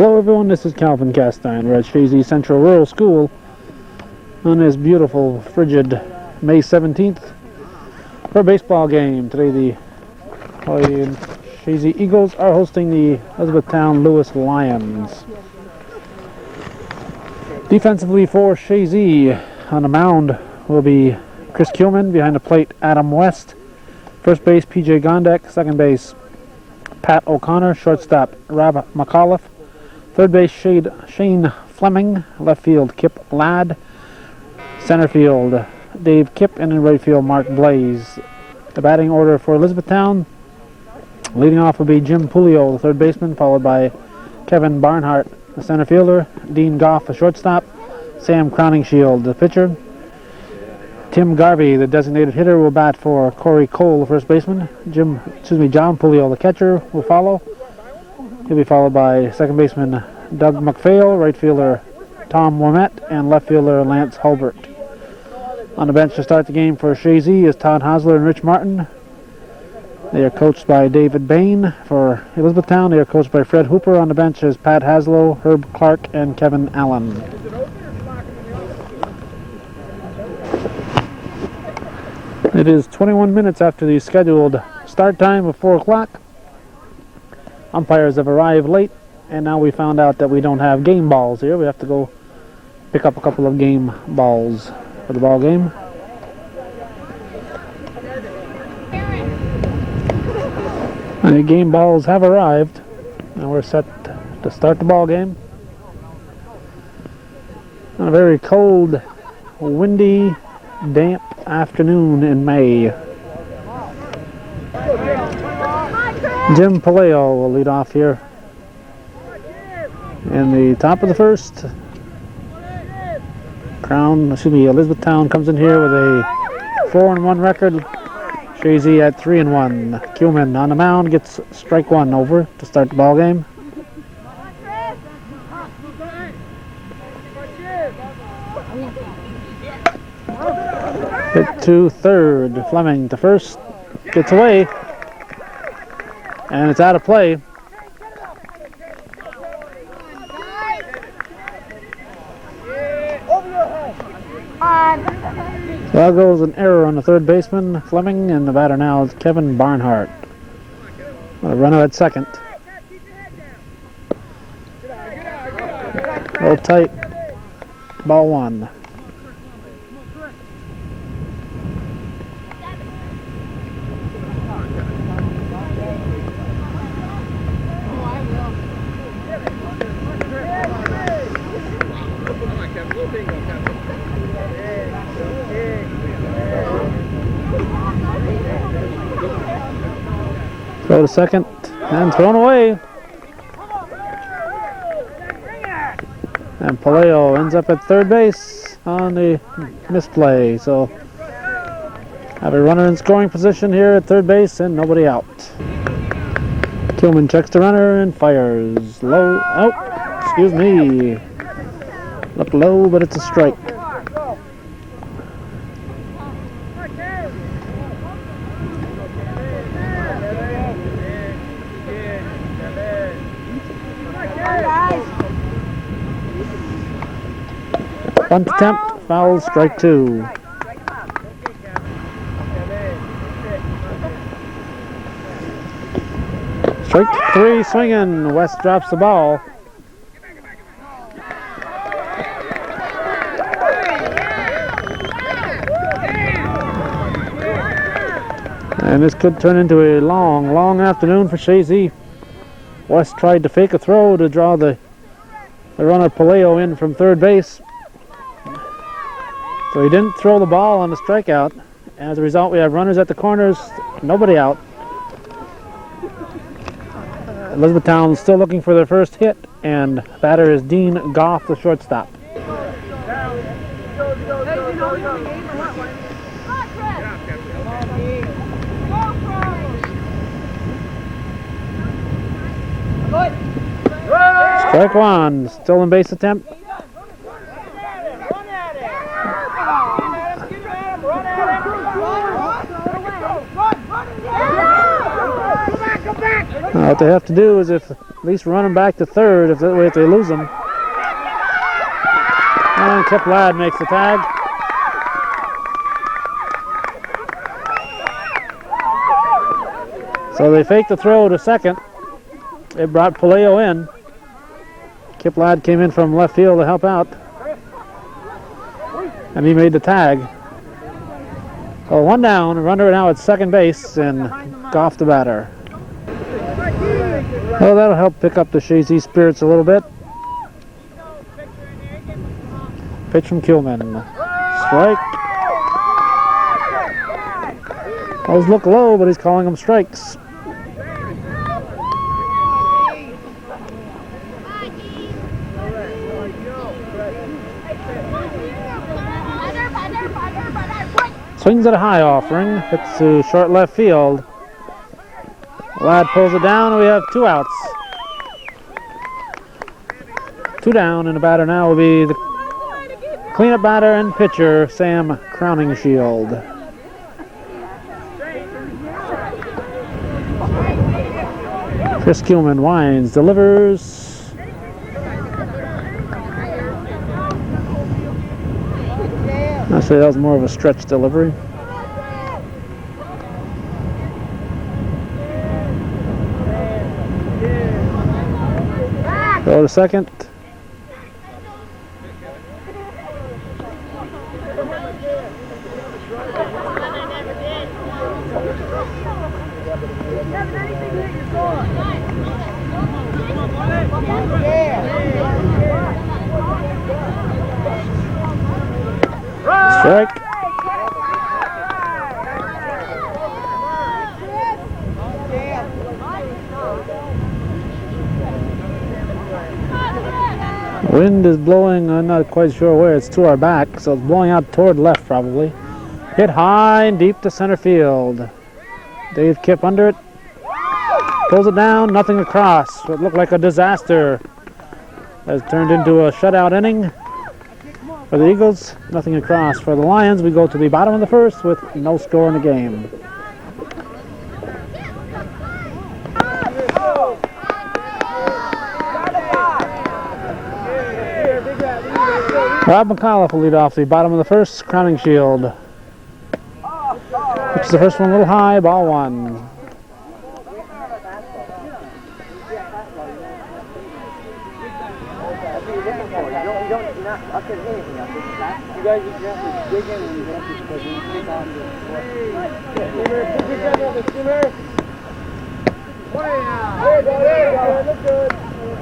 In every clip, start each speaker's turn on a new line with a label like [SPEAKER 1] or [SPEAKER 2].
[SPEAKER 1] Hello everyone, this is Calvin Castine. We're at Chazy Central Rural School on this beautiful, frigid May 17th for a baseball game. Today the Chazy Eagles are hosting the Elizabethtown Lewis Lions. Defensively for Chazy, on the mound will be Chris Kuhlman. Behind the plate, Adam West. First base, PJ Gondek. Second base, Pat O'Connor. Shortstop, Rob McAuliffe. Third base, Shane Fleming. Left field, Kip Ladd. Center field, Dave Kipp. And in right field, Mark Blaze. The batting order for Elizabethtown, leading off will be Jim Pulio, the third baseman, followed by Kevin Barnhart, the center fielder. Dean Goff, the shortstop. Sam Crowningshield, the pitcher. Tim Garvey, the designated hitter, will bat for Corey Cole, the first baseman. John Pulio, the catcher, will follow. He'll be followed by second baseman Doug McPhail, right fielder Tom Wormette, and left fielder Lance Hulbert. On the bench to start the game for Chazy is Todd Hosler and Rich Martin. They are coached by David Bain. For Elizabethtown, they are coached by Fred Hooper. On the bench is Pat Haslow, Herb Clark, and Kevin Allen. It is 21 minutes after the scheduled start time of 4 o'clock. Umpires have arrived late, and now we found out that we don't have game balls here. We have to go pick up a couple of game balls for the ball game. And the game balls have arrived, and we're set to start the ball game. On a very cold, windy, damp afternoon in May. Jim Puleo will lead off here in the top of the first. Elizabethtown comes in here with a 4-1 record. Chazy at 3-1. Kuhlman on the mound gets strike one over to start the ball game. Hit to third. Fleming to first. Gets away. And it's out of play. So that goes an error on the third baseman, Fleming, and the batter now is Kevin Barnhart. A runner at second. Real tight. Ball one. Throw to second and thrown away. And Puleo ends up at third base on the misplay. So have a runner in scoring position here at third base and nobody out. Kuhlman checks the runner and fires. Low, out, excuse me. Look low, but it's a strike. Bunt attempt, foul, strike two. Strike three, swinging. West drops the ball. And this could turn into a long afternoon for Chazy. West tried to fake a throw to draw the runner Puleo in from third base. So he didn't throw the ball on the strikeout. As a result, we have runners at the corners, nobody out. Elizabethtown still looking for their first hit, and batter is Dean Goff, the shortstop. Strike one, still in base attempt. Come back! What they have to do is at least run them back to third if they lose them. And Kip Ladd makes the tag. So they faked the throw to second. It brought Palaio in. Kip Ladd came in from left field to help out. And he made the tag. So one down, runner now at second base, and Goff the batter. Well, that'll help pick up the Chazy spirits a little bit. Pitch from Kuhlman. Strike. Those look low, but he's calling them strikes. Swings at a high offering. Hits to short left field. Ladd pulls it down, and we have 2 outs. 2 down, and the batter now will be the cleanup batter and pitcher, Sam Crowningshield. Chris Kuhlman winds, delivers. Actually, that was more of a stretch delivery. Go to second. Strike. Wind is blowing, I'm not quite sure where, it's to our back, so it's blowing out toward left probably. Hit high and deep to center field. Dave Kipp under it. Pulls it down, nothing across. What looked like a disaster has turned into a shutout inning for the Eagles. Nothing across. For the Lions, we go to the bottom of the first with no score in the game. Rob McAuliffe will lead off the bottom of the first. Crowningshield. Pitches the first one a little high, ball 1.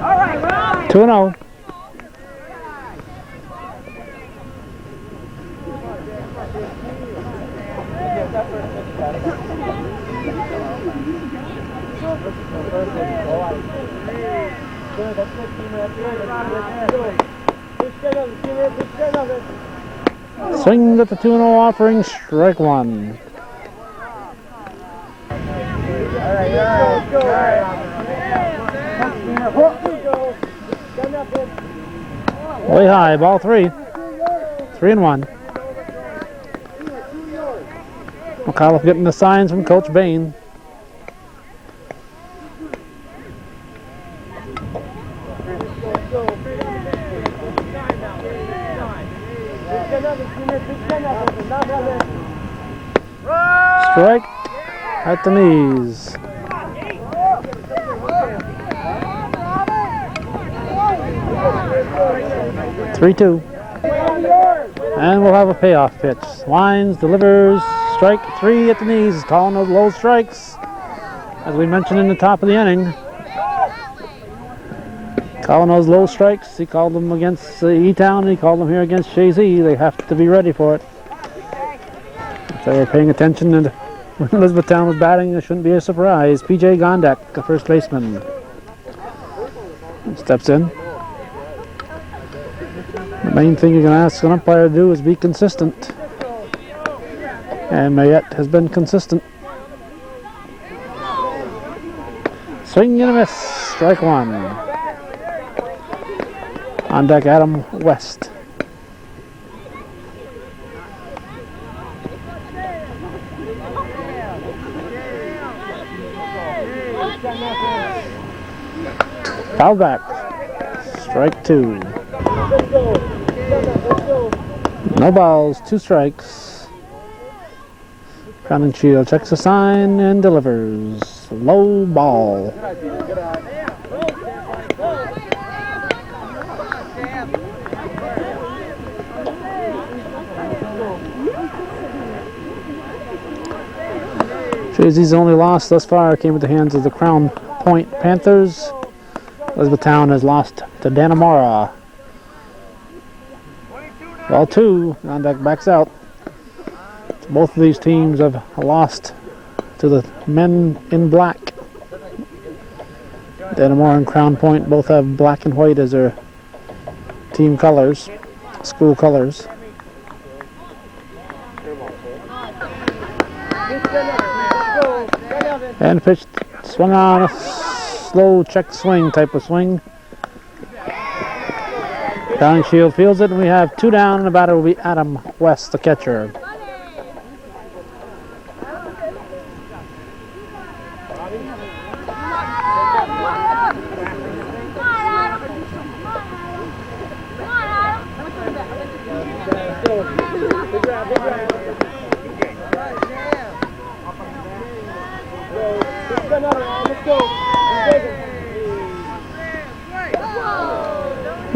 [SPEAKER 2] All right,
[SPEAKER 1] 2-0. Swing at the 2-0 offering, strike 1. Way high, ball 3. 3-1. McAuliffe getting the signs from Coach Bain. Strike at the knees. Three-2. And we'll have a payoff pitch. Winds, delivers, strike 3 at the knees. Calling those low strikes. As we mentioned in the top of the inning. Calling those low strikes. He called them against E-Town. He called them here against Chazy. They have to be ready for it. If they were paying attention and when Elizabethtown was batting, it shouldn't be a surprise. P.J. Gondek, the first baseman, steps in. The main thing you're going to ask an umpire to do is be consistent. And Mayette has been consistent. Swing and a miss. Strike 1. On deck, Adam West. Foul back. Strike 2. No balls, 2 strikes. Grounding Shield checks the sign and delivers. Low ball. Chazy's only loss thus far came at the hands of the Crown Point Panthers. Elizabethtown has lost to Dannemora. Ball 2, Gondek backs out. Both of these teams have lost to the men in black. Dannemora and Crown Point both have black and white as their team colors, school colors. And pitch swung on, a slow check swing type of swing. Grounding Shield fields it, and we have 2 down, and the batter will be Adam West, the catcher.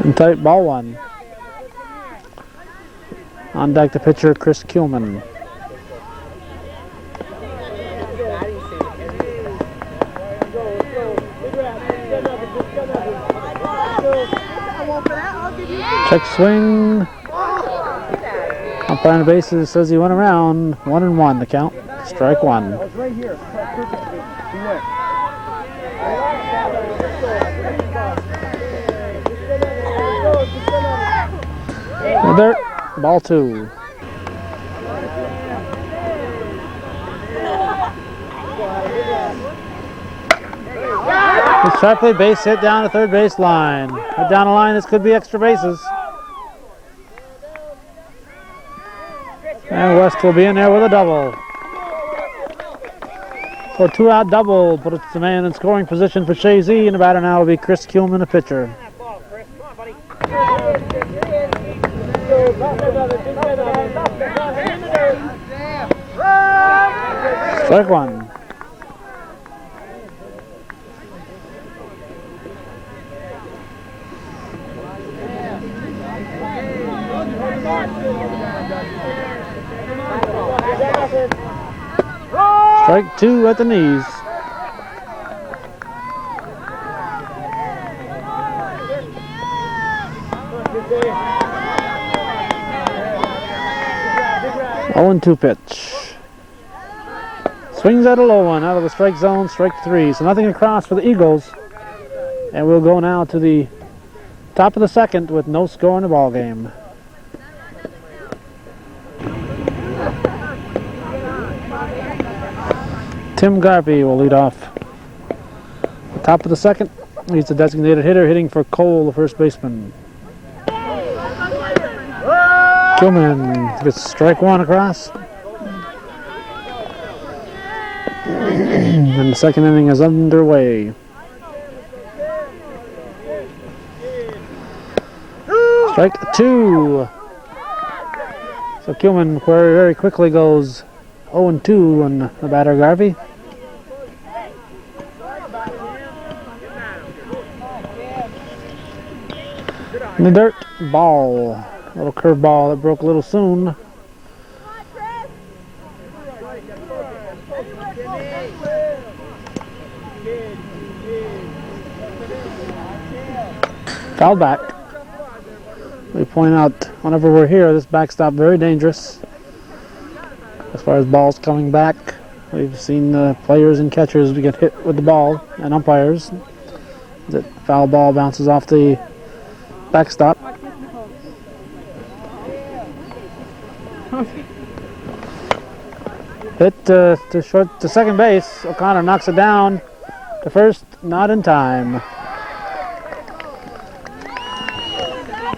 [SPEAKER 1] And tight ball 1. On deck the pitcher, Chris Kuhlman. Check swing. Umpire on the bases says he went around. 1-1 the count. Strike 1. There, ball 2. It's sharply base hit down the third base line. Right down the line, this could be extra bases. And West will be in there with a double. So a 2-out double puts the man in scoring position for Chazy, and the batter now will be Chris Kuhlman, the pitcher. Strike 1. Strike 2 at the knees. Oh, and 2 pitch. Swings at a low one out of the strike zone, strike 3. So nothing across for the Eagles. And we'll go now to the top of the second with no score in the ball game. Tim Garvey will lead off. Top of the second, he's the designated hitter, hitting for Cole, the first baseman. Kuhlman gets strike 1 across. And the second inning is underway. Strike 2. So Kuhlman very quickly goes 0-2 on the batter Garvey. In the dirt, ball. A little curve ball that broke a little soon. Foul back. We point out whenever we're here, this backstop very dangerous. As far as balls coming back, we've seen players and catchers get hit with the ball, and umpires. That foul ball bounces off the backstop. Hit to second base. O'Connor knocks it down to first, not in time.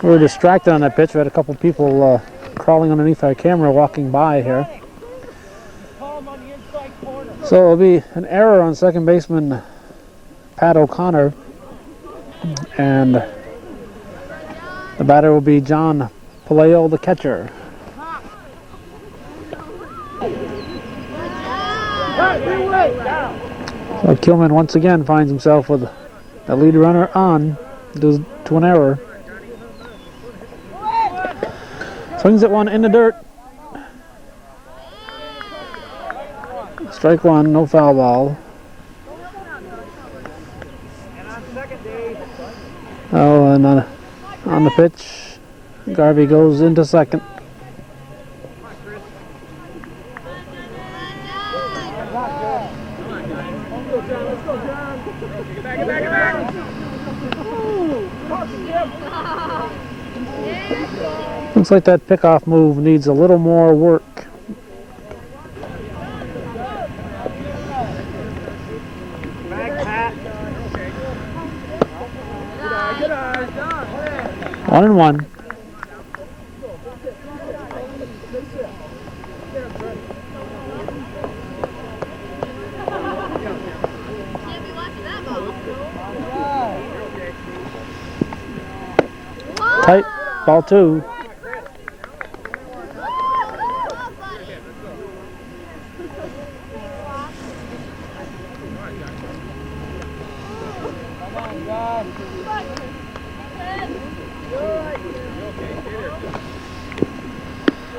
[SPEAKER 1] We were distracted on that pitch. We had a couple people crawling underneath our camera walking by here. So it'll be an error on second baseman Pat O'Connor. And the batter will be John Paleo, the catcher. So Kilman once again finds himself with the lead runner on due to an error. Swings at one in the dirt. Strike one, no foul ball. Oh, and on the pitch, Garvey goes into second. Looks like that pickoff move needs a little more work. One and one. Tight, ball two.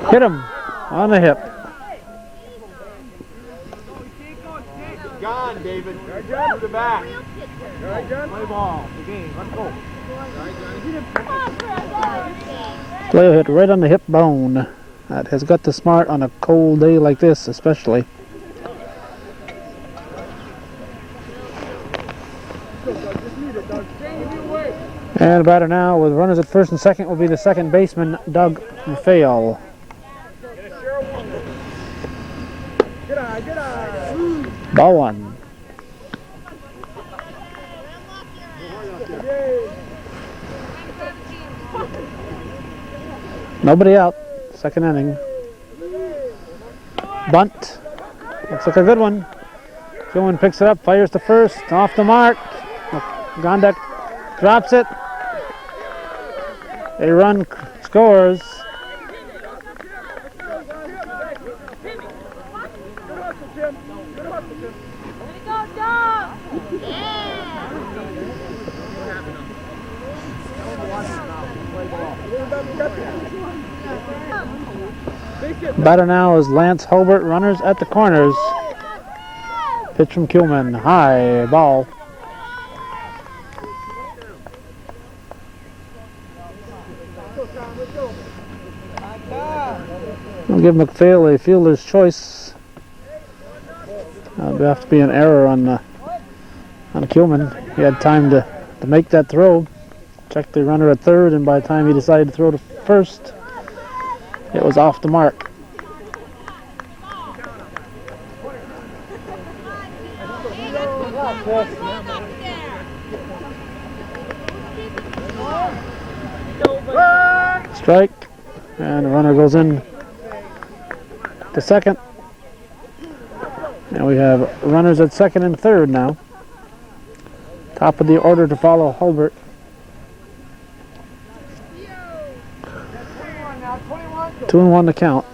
[SPEAKER 1] Hit him on the hip.
[SPEAKER 2] Gone, David. To the back. Play ball. The game. Let's go.
[SPEAKER 1] Player hit right on the hip bone. That has got to smart on a cold day like this, especially. And the batter now with runners at first and second will be the second baseman, Doug Raphael. Ball one. Nobody out. Second inning. Bunt. Looks like a good one. Gilman picks it up, fires to first, off the mark. Gondek drops it. A run scores. Batter now is Lance Hulbert, runners at the corners. Pitch from Kuhlman, high ball. We'll give McPhail a fielder's choice. There'll have to be an error on Kuhlman. He had time to make that throw. Checked the runner at third, and by the time he decided to throw to first, it was off the mark. Strike, and the runner goes in to second. And we have runners at second and third now. Top of the order to follow Hulbert. 2-1 to count.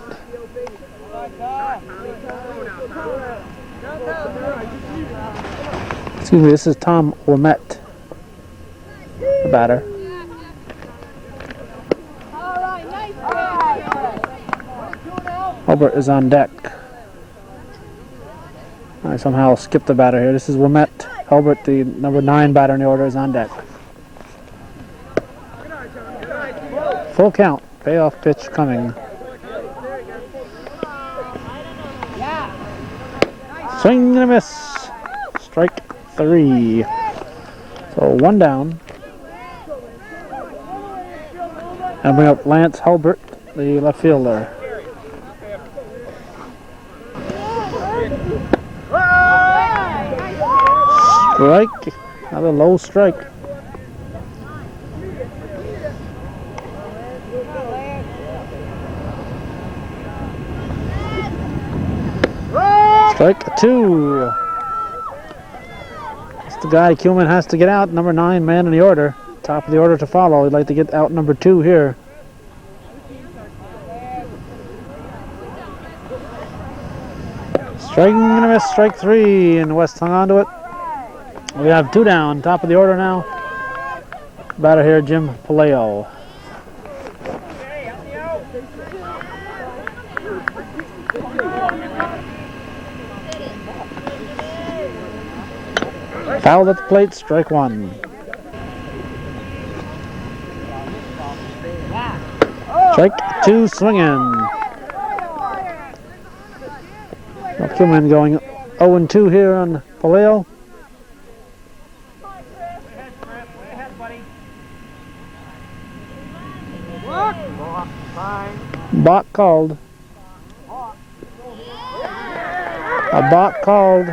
[SPEAKER 1] Excuse me, this is Tom Lamette, the batter. Hulbert is on deck. I somehow skipped the batter here. This is Lamette. Hulbert, the number 9 batter in the order, is on deck. Full count. Payoff pitch coming. Swing and a miss. Strike 3. So 1 down. And bring up Lance Hulbert, the left fielder. Strike. Another low strike. Strike 2. the guy Kuhlman has to get out. Number 9 man in the order. Top of the order to follow. He'd like to get out number 2 here. Strike and a miss. Strike 3, and West hung on to it. We have 2 down. Top of the order now. Batter here, Jim Paleo. Fouled at the plate, strike 1. Strike 2, swinging. Kuhlman going 0-2 here on Paleo. Balk called. A balk called.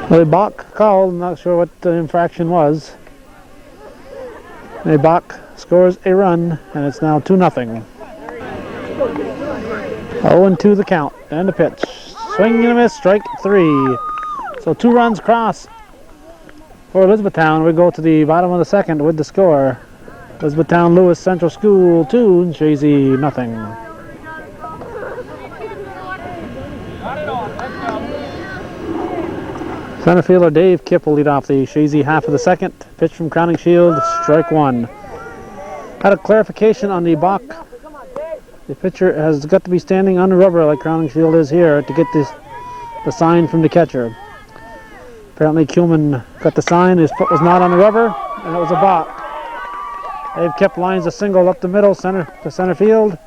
[SPEAKER 1] Well, Bach called. I'm not sure what the infraction was. Bach scores a run, and it's now 2-0. 0-2 the count, and the pitch. Swing and a miss, strike 3. So 2 runs cross for Elizabethtown. We go to the bottom of the second with the score. Elizabethtown Lewis Central School 2, and Chazy nothing. Center fielder Dave Kipp will lead off the Chazy half of the second. Pitch from Crowning Shield, strike 1. Had a clarification on the Bach. The pitcher has got to be standing on the rubber like Crowning Shield is here to get the sign from the catcher. Apparently Kuhlman got the sign, his foot was not on the rubber, and it was a Bach. Dave Kipp lines a single up the middle to center field.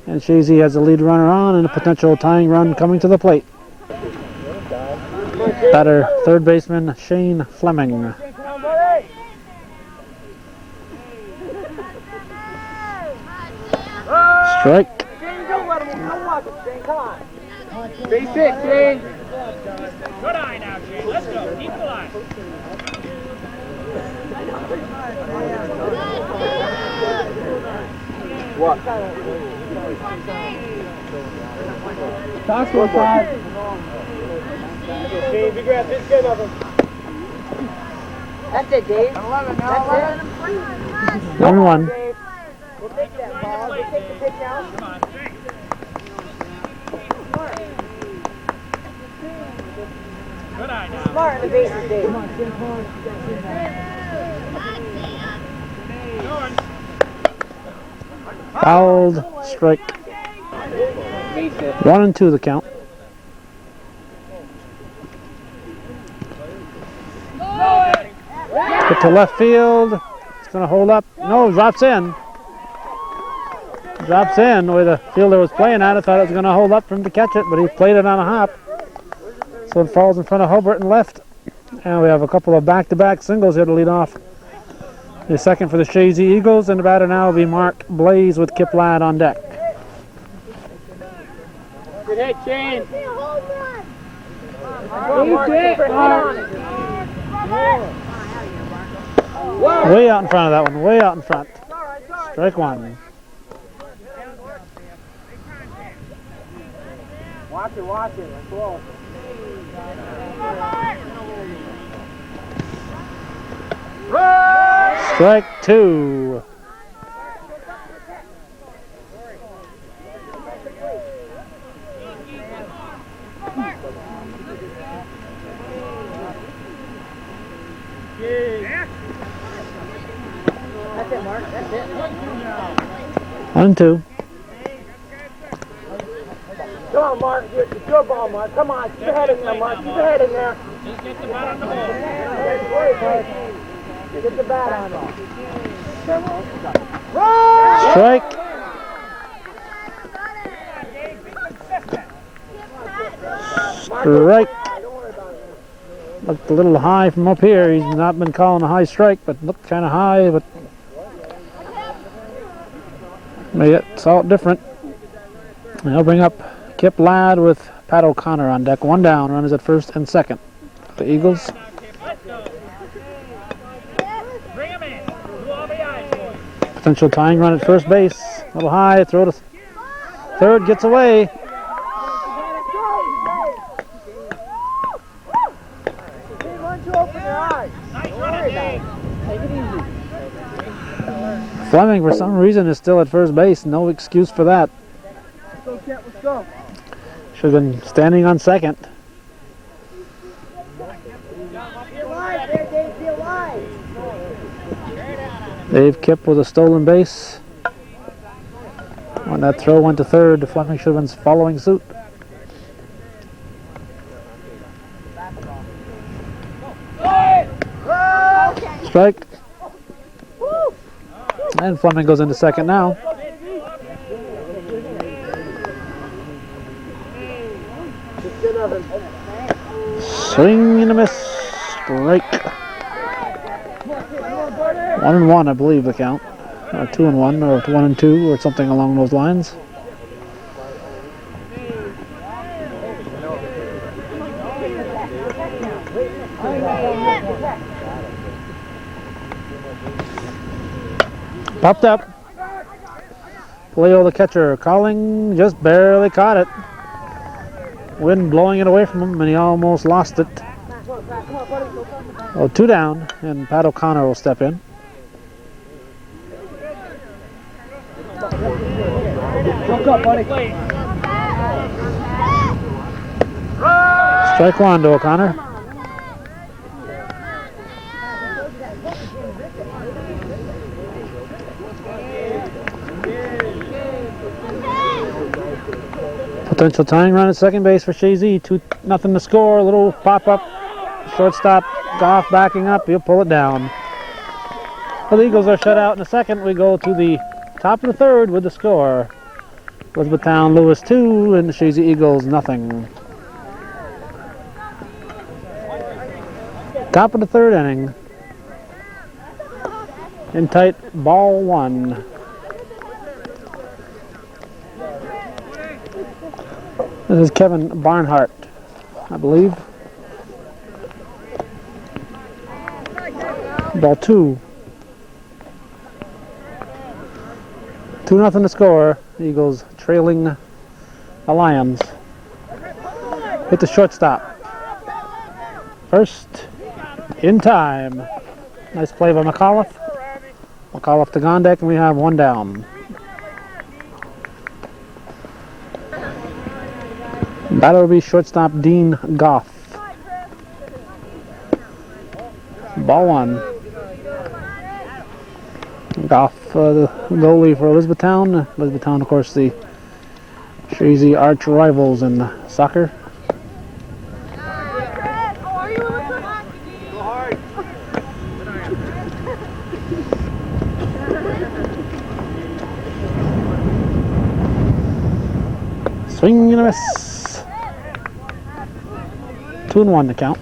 [SPEAKER 1] And Chazy has the lead runner on and a potential tying run coming to the plate. Batter, third baseman Shane Fleming. Strike.
[SPEAKER 2] Base hit, Shane. Good eye now, Shane. Let's go. Keep the line. What? Toss one side. Shane, big grab. This good of him. That's it, Dave. 11 now. That's it.
[SPEAKER 1] Number 1.
[SPEAKER 2] We'll take that ball. We'll take the pitch out. Come on, Shane. Good eye now.
[SPEAKER 3] Smart in the bases, Dave.
[SPEAKER 2] Come on,
[SPEAKER 1] Fouled, strike. 1-2 the count. Get to left field. It's going to hold up. No, drops in. Drops in where the fielder was playing at. I thought it was going to hold up for him to catch it, but he played it on a hop. So it falls in front of Hobart and left. And we have a couple of back-to-back singles here to lead off. The second for the Chazy Eagles, and the batter now will be Mark Blaze with Kip Ladd on deck.
[SPEAKER 2] Good hit, Shane.
[SPEAKER 1] Way out in front of that one, way out in front. Strike 1.
[SPEAKER 2] Watch it. That's close.
[SPEAKER 1] Strike 2.
[SPEAKER 3] That's it, Mark. That's it.
[SPEAKER 1] 1-2.
[SPEAKER 2] Come on, Mark. It's your ball, Mark. Come on. Keep your head in there, Mark. Keep your head in there. Just get the bat on the ball. Get the bat on it.
[SPEAKER 1] Strike. Strike. Looked a little high from up here. He's not been calling a high strike, but looked kind of high. But maybe saw it different. And he'll bring up Kip Ladd with Pat O'Connor on deck. One down. Runners at first and second. The Eagles. Potential tying run at first base. A little high. Throw to third. Gets away. Fleming, for some reason, is still at first base. No excuse for that.
[SPEAKER 2] Let's go.
[SPEAKER 1] Should have been standing on second. Dave Kipp with a stolen base. When that throw went to third, Fleming should have been following suit. Strike. And Fleming goes into second now. Swing and a miss. Strike. 1-1, I believe the count. Or 2-1, or 1-2, or something along those lines. Popped up. Leo the catcher calling, just barely caught it. Wind blowing it away from him, and he almost lost it. Oh, two down, and Pat O'Connor will step in.
[SPEAKER 2] Look up, buddy.
[SPEAKER 1] Strike one to O'Connor. Potential tying run at second base for Chazy. 2-0 to score. A little pop up. Shortstop Goff backing up. He'll pull it down. The Eagles are shut out in the second. We go to the top of the third with the score. Elizabethtown Lewis 2 and the Chazy Eagles nothing. Top of the third inning. In tight, ball one. This is Kevin Barnhart, I believe. Ball two. 2-0 to score. Eagles trailing the Lions. Hit the shortstop. First in time. Nice play by McAuliffe. McAuliffe to Gondek, and we have one down. Batter will be shortstop Dean Goff. Ball one. Goff, the goalie for Elizabethtown. Elizabethtown, of course, the Chazy arch rivals in soccer. Swing and a miss. 2-1 to count.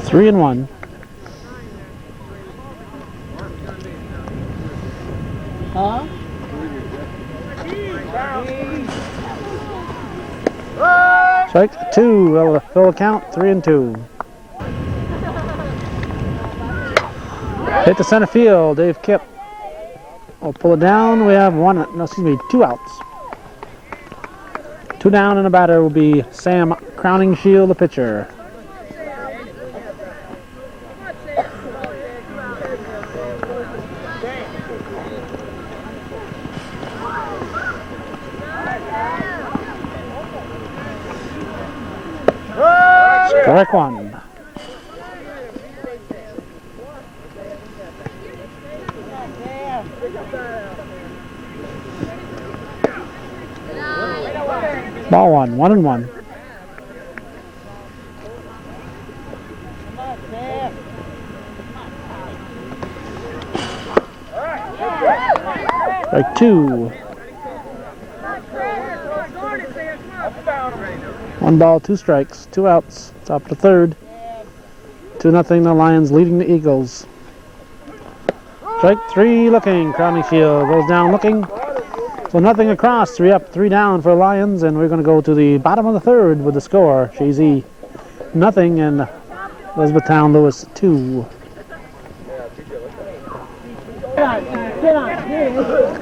[SPEAKER 1] Three and one.
[SPEAKER 3] Huh?
[SPEAKER 1] Strike two. Well, fill the count. 3-2. Hit the center field. Dave Kipp will pull it down. We have two outs. Two down, and the batter will be Sam Crowningshield, the pitcher. Strike one. Ball one, 1-1. Strike 2. 1 ball, 2 strikes, 2 outs. Top of the third. 2-0, the Lions leading the Eagles. Strike 3 looking. Crowning Shield goes down looking. So nothing across. 3 up, 3 down for Lions. And we're going to go to the bottom of the third with the score. Chazy nothing and Elizabethtown Lewis 2.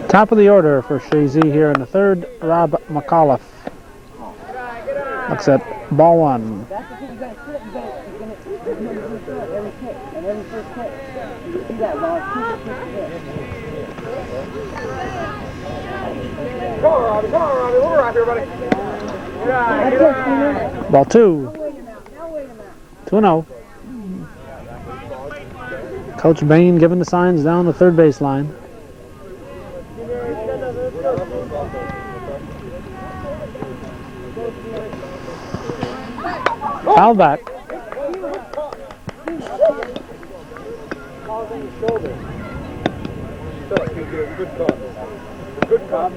[SPEAKER 1] Top of the order for Chazy here in the third. Rob McAuliffe looks at ball 1.
[SPEAKER 2] Come on, Robbie, we're right here, buddy.
[SPEAKER 1] Ball 2. 2-0. Coach Bain giving the signs down the third baseline. Foul back.
[SPEAKER 2] Good cop.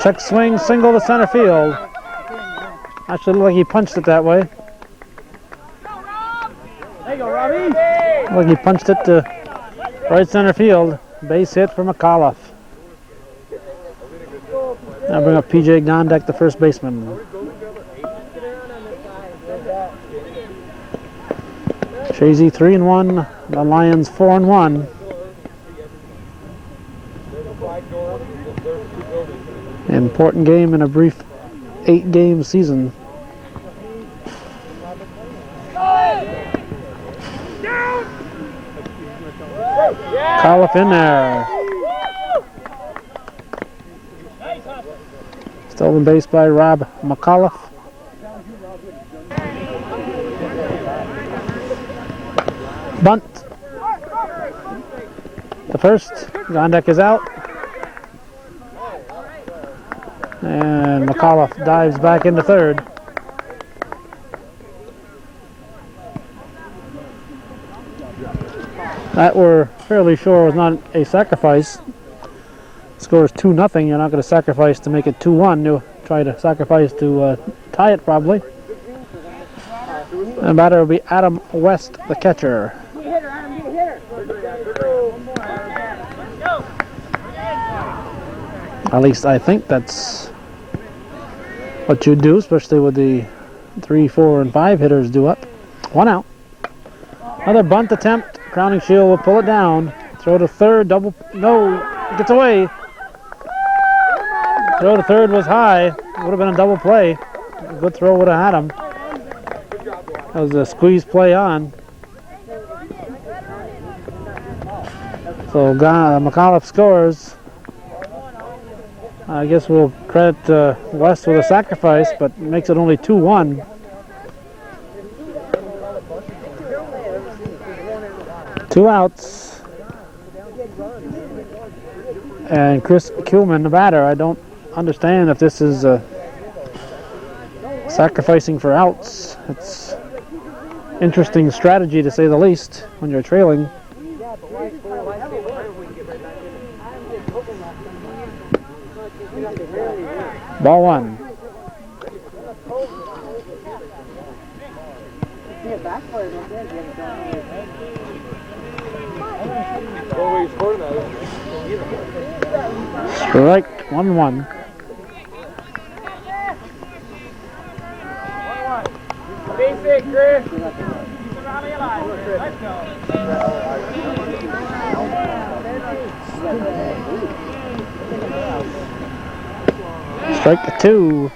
[SPEAKER 1] Check swing, single to center field. Actually looked like he punched it that way.
[SPEAKER 2] There you go, Robbie.
[SPEAKER 1] Looked like he punched it to right center field. Base hit for McAuliffe. Now bring up PJ Gondek, the first baseman. Chazy 3-1. The Lions 4-1. Important game in a brief 8-game season. McAuliffe in there. Stolen base by Rob McAuliffe. Bunt. The first. Gondek is out. And McAuliffe dives back into third. That we're fairly sure was not a sacrifice. Score is 2-0. You're not going to sacrifice to make it 2-1. You'll try to sacrifice to tie it probably. And the batter will be Adam West, the catcher. At least I think that's what you do, especially with the 3, 4, and 5 hitters due up. 1 out. Another bunt attempt. Crowning Shield will pull it down. Throw to third. Double. No. Gets away. Throw to third was high. Would have been a double play. A good throw would have had him. That was a squeeze play on. So McAuliffe scores. I guess we'll credit West with a sacrifice, but makes it only 2-1. Two outs. And Chris Kuhlman, the batter. I don't understand if this is sacrificing for outs. It's interesting strategy to say the least when you're trailing. Ball 1. Strike 1-1.
[SPEAKER 2] Basic, Chris.
[SPEAKER 1] Strike 2.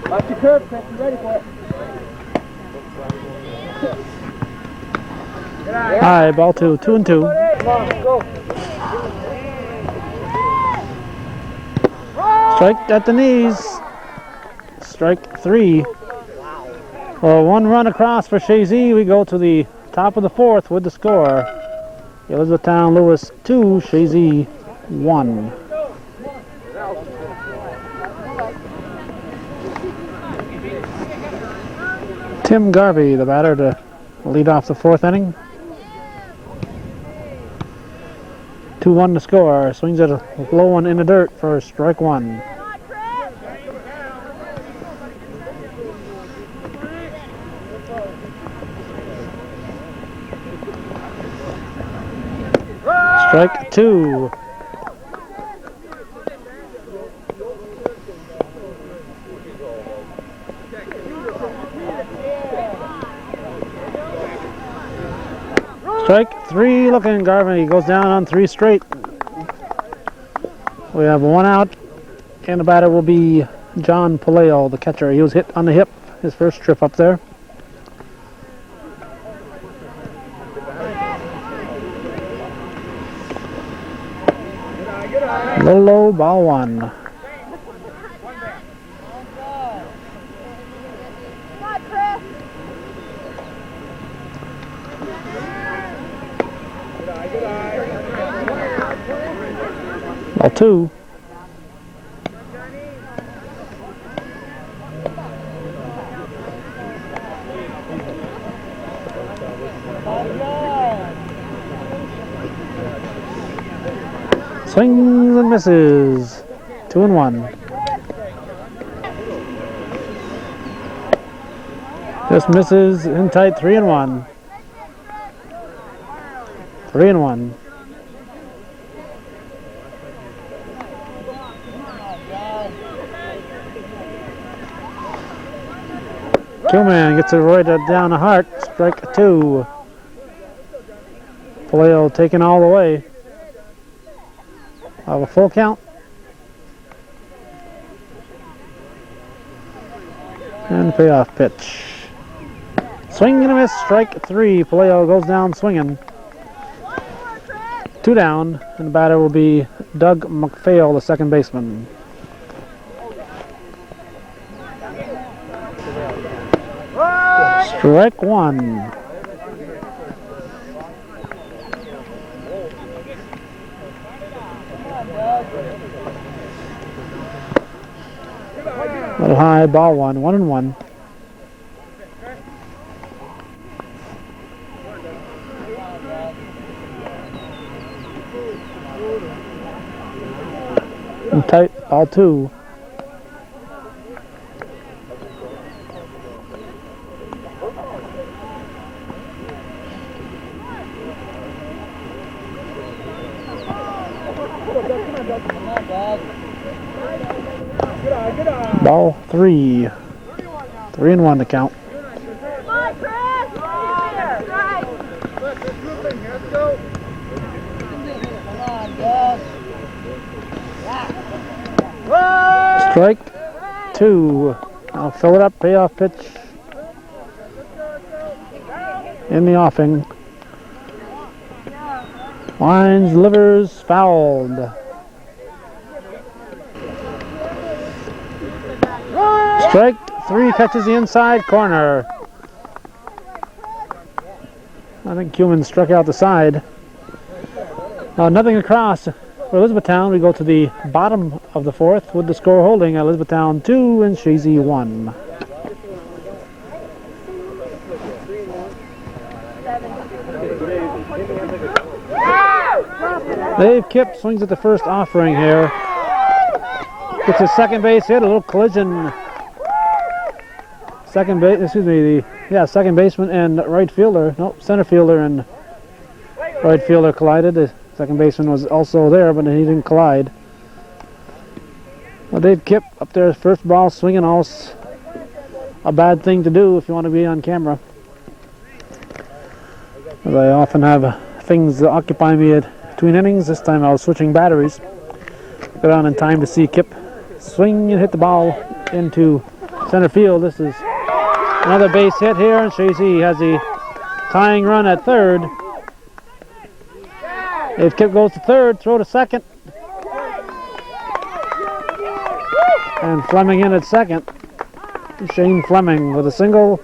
[SPEAKER 2] Watch your curve, Chris. You ready for it?
[SPEAKER 1] High, ball 2. 2-2.
[SPEAKER 2] Come on, let's go.
[SPEAKER 1] Strike at the knees. Strike 3. Well, 1 run across for Chazy. We go to the top of the 4th with the score. Elizabethtown Lewis 2, Chazy 1. Tim Garvey, the batter, to lead off the fourth inning. 2-1 to score. Swings at a low one in the dirt for strike one. Strike two. Strike three looking. Garvey goes down on 3 straight. We have 1 out, and the batter will be John Paleo, the catcher. He was hit on the hip his first trip up there. Low, low, ball one. Ball two. Swings and misses. 2-1. Just misses in tight. 3-1. 3-1. Killman gets it right down the heart. Strike two. Paleo taken all the way. Have a full count. And payoff pitch. Swing and a miss. Strike three. Paleo goes down swinging. 2 down, and the batter will be Doug McPhail, the second baseman. Strike one. Little high, ball one. 1-1. And tight, ball two. Ball three. 3-1 to count. Strike two. I'll fill it up. Payoff pitch in the offing. Lines, livers, fouled. Strike three, catches the inside corner. I think Killman struck out the side. Nothing across for Elizabethtown. We go to the bottom of the fourth with the score holding at Elizabethtown 2 and Chazy 1. Dave Kipp swings at the first offering here. Gets his second base hit, a little collision. Second baseman and right fielder. Nope, center fielder and right fielder collided. The second baseman was also there, but he didn't collide. Well, Dave Kipp up there, first ball swinging, almost a bad thing to do if you want to be on camera. As I often have things that occupy me between innings. This time I was switching batteries. Got on in time to see Kipp swing and hit the ball into center field. This is another base hit here, and Chazy has the tying run at third. If Kipp goes to third, throw to second. And Fleming in at second. Shane Fleming with a single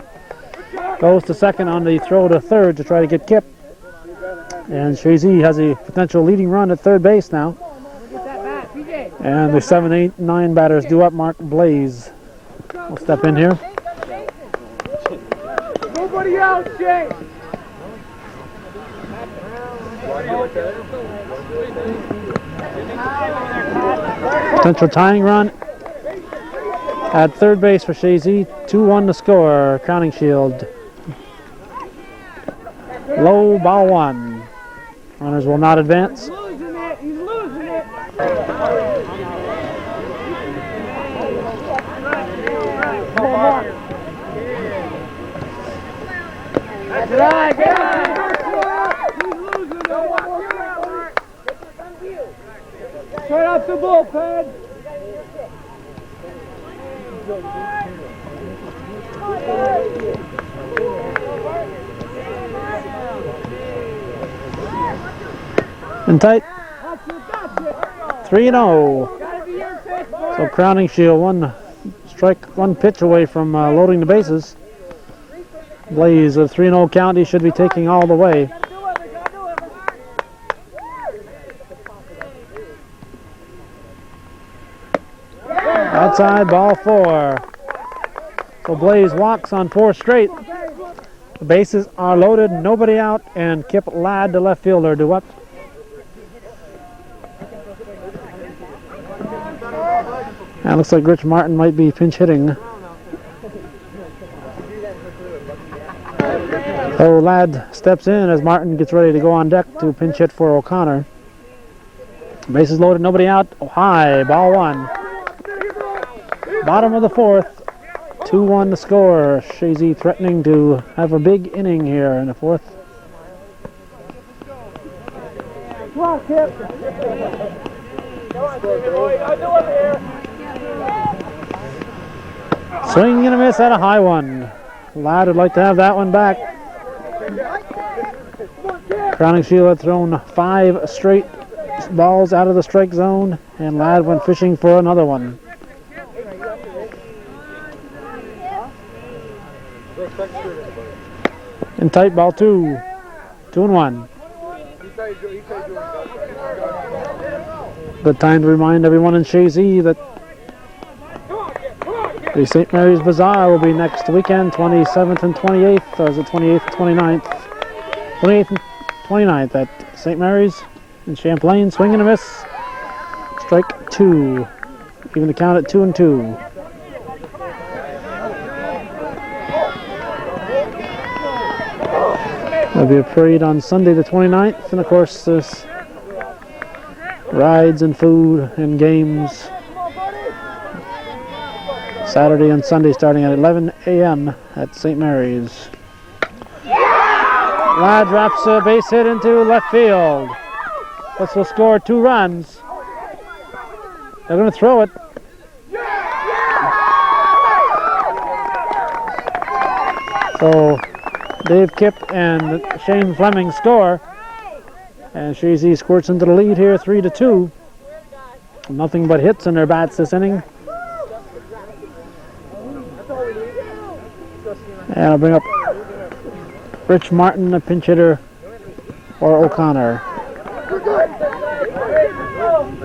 [SPEAKER 1] goes to second on the throw to third to try to get Kipp. And Chazy has a potential leading run at third base now. And the 7, 8, 9 batters due up. Mark Blaze will step in here.
[SPEAKER 2] Everybody out, Shane!
[SPEAKER 1] Potential tying run at third base for Chazy. 2-1 to score. Crowning Shield. Low, ball one. Runners will not advance.
[SPEAKER 2] He's losing it! He's losing it! Come on, Mark. That's right, get on! He's losing it! Straight up the bullpen!
[SPEAKER 1] And tight. 3-0. So Crowning Shield, one strike, one pitch away from loading the bases. Blaze, a 3-0 count. He should be taking all the way. Outside, ball 4. So Blaze walks on 4 straight. The bases are loaded, nobody out, and Kip Ladd, the left fielder, due up. And it looks like Rich Martin might be pinch hitting. So Ladd steps in as Martin gets ready to go on deck to pinch hit for O'Connor. Bases loaded, nobody out. Oh, high, ball 1. Bottom of the 4th. 2-1 to score. Chazy threatening to have a big inning here in the 4th.
[SPEAKER 2] Come on, Kip!
[SPEAKER 1] Swing and a miss at a high one. Ladd would like to have that one back. Crowning Shield had thrown 5 straight balls out of the strike zone, and Ladd went fishing for another one. And tight, ball 2. 2-1. Good time to remind everyone in Chazy that the St. Mary's Bazaar will be next weekend, 27th and 28th, or is it 28th and 29th? 28th and 29th at St. Mary's in Champlain. Swing and a miss. Strike 2. Even the count at 2-2. There'll be a parade on Sunday the 29th, and of course there's rides and food and games Saturday and Sunday starting at 11 a.m. at St. Mary's. Ladd drops a base hit into left field. This will score 2 runs. They're going to throw it. So Dave Kipp and Shane Fleming score, and Chazy squirts into the lead here, 3-2. Nothing but hits in their bats this inning. And I'll bring up Rich Martin, a pinch hitter for O'Connor.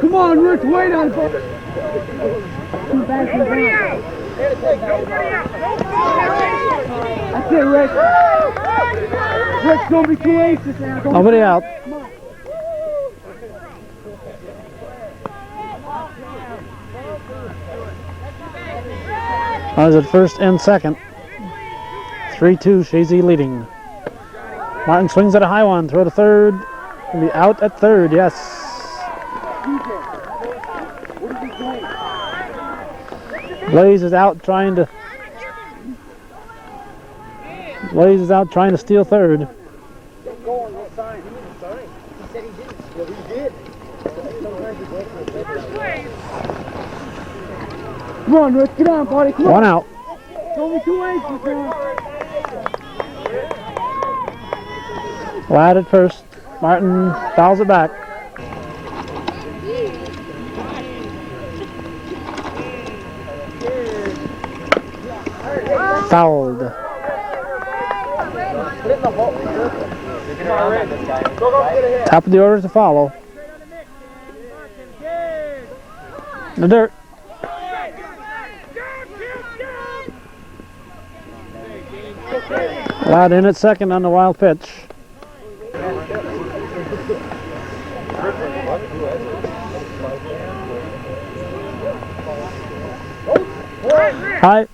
[SPEAKER 2] Come on, Rich, wait on it. That's it, Rick. Rick, don't be too anxious now.
[SPEAKER 1] Nobody out. Runners at first and second. 3-2, Chazy leading. Martin swings at a high one, throw to third. He'll be out at third, yes. Blaze is out trying to steal third.
[SPEAKER 2] Come on, Rich, get on, buddy. Come on.
[SPEAKER 1] One out.
[SPEAKER 2] Don't be too anxious now.
[SPEAKER 1] Ladd at first. Martin fouls it back. Fouled. Top of the order to follow. In the dirt. Flat in at second on the wild pitch. High.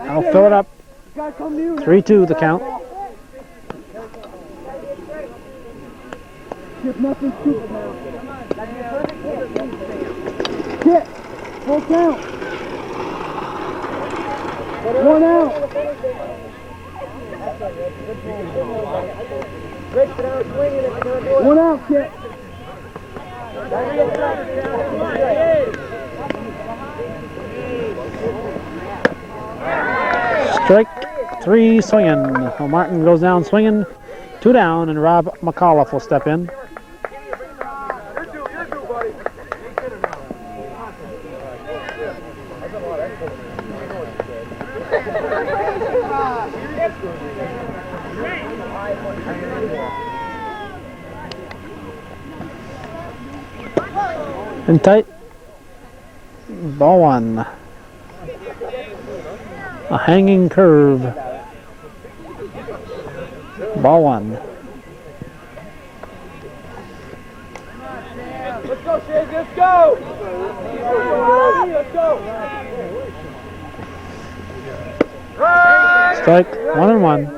[SPEAKER 1] I'll fill it up. 3-2 the count.
[SPEAKER 2] Hit. Full count. 1 out. One out, kid.
[SPEAKER 1] Strike 3 swinging. Well, Martin goes down swinging. 2 down, and Rob McAuliffe will step in. In tight. Ball 1. A hanging curve. Ball 1.
[SPEAKER 2] Let's go, Chazy, let's go! Let's go!
[SPEAKER 1] Strike 1-1.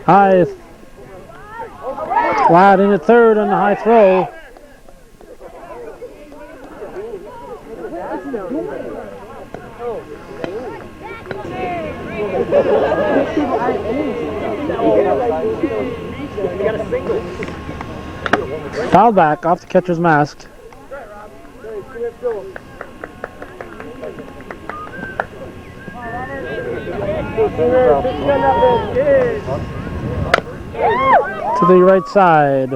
[SPEAKER 1] High. Flat in at third on the high throw. Foul back off the catcher's mask. To the right side.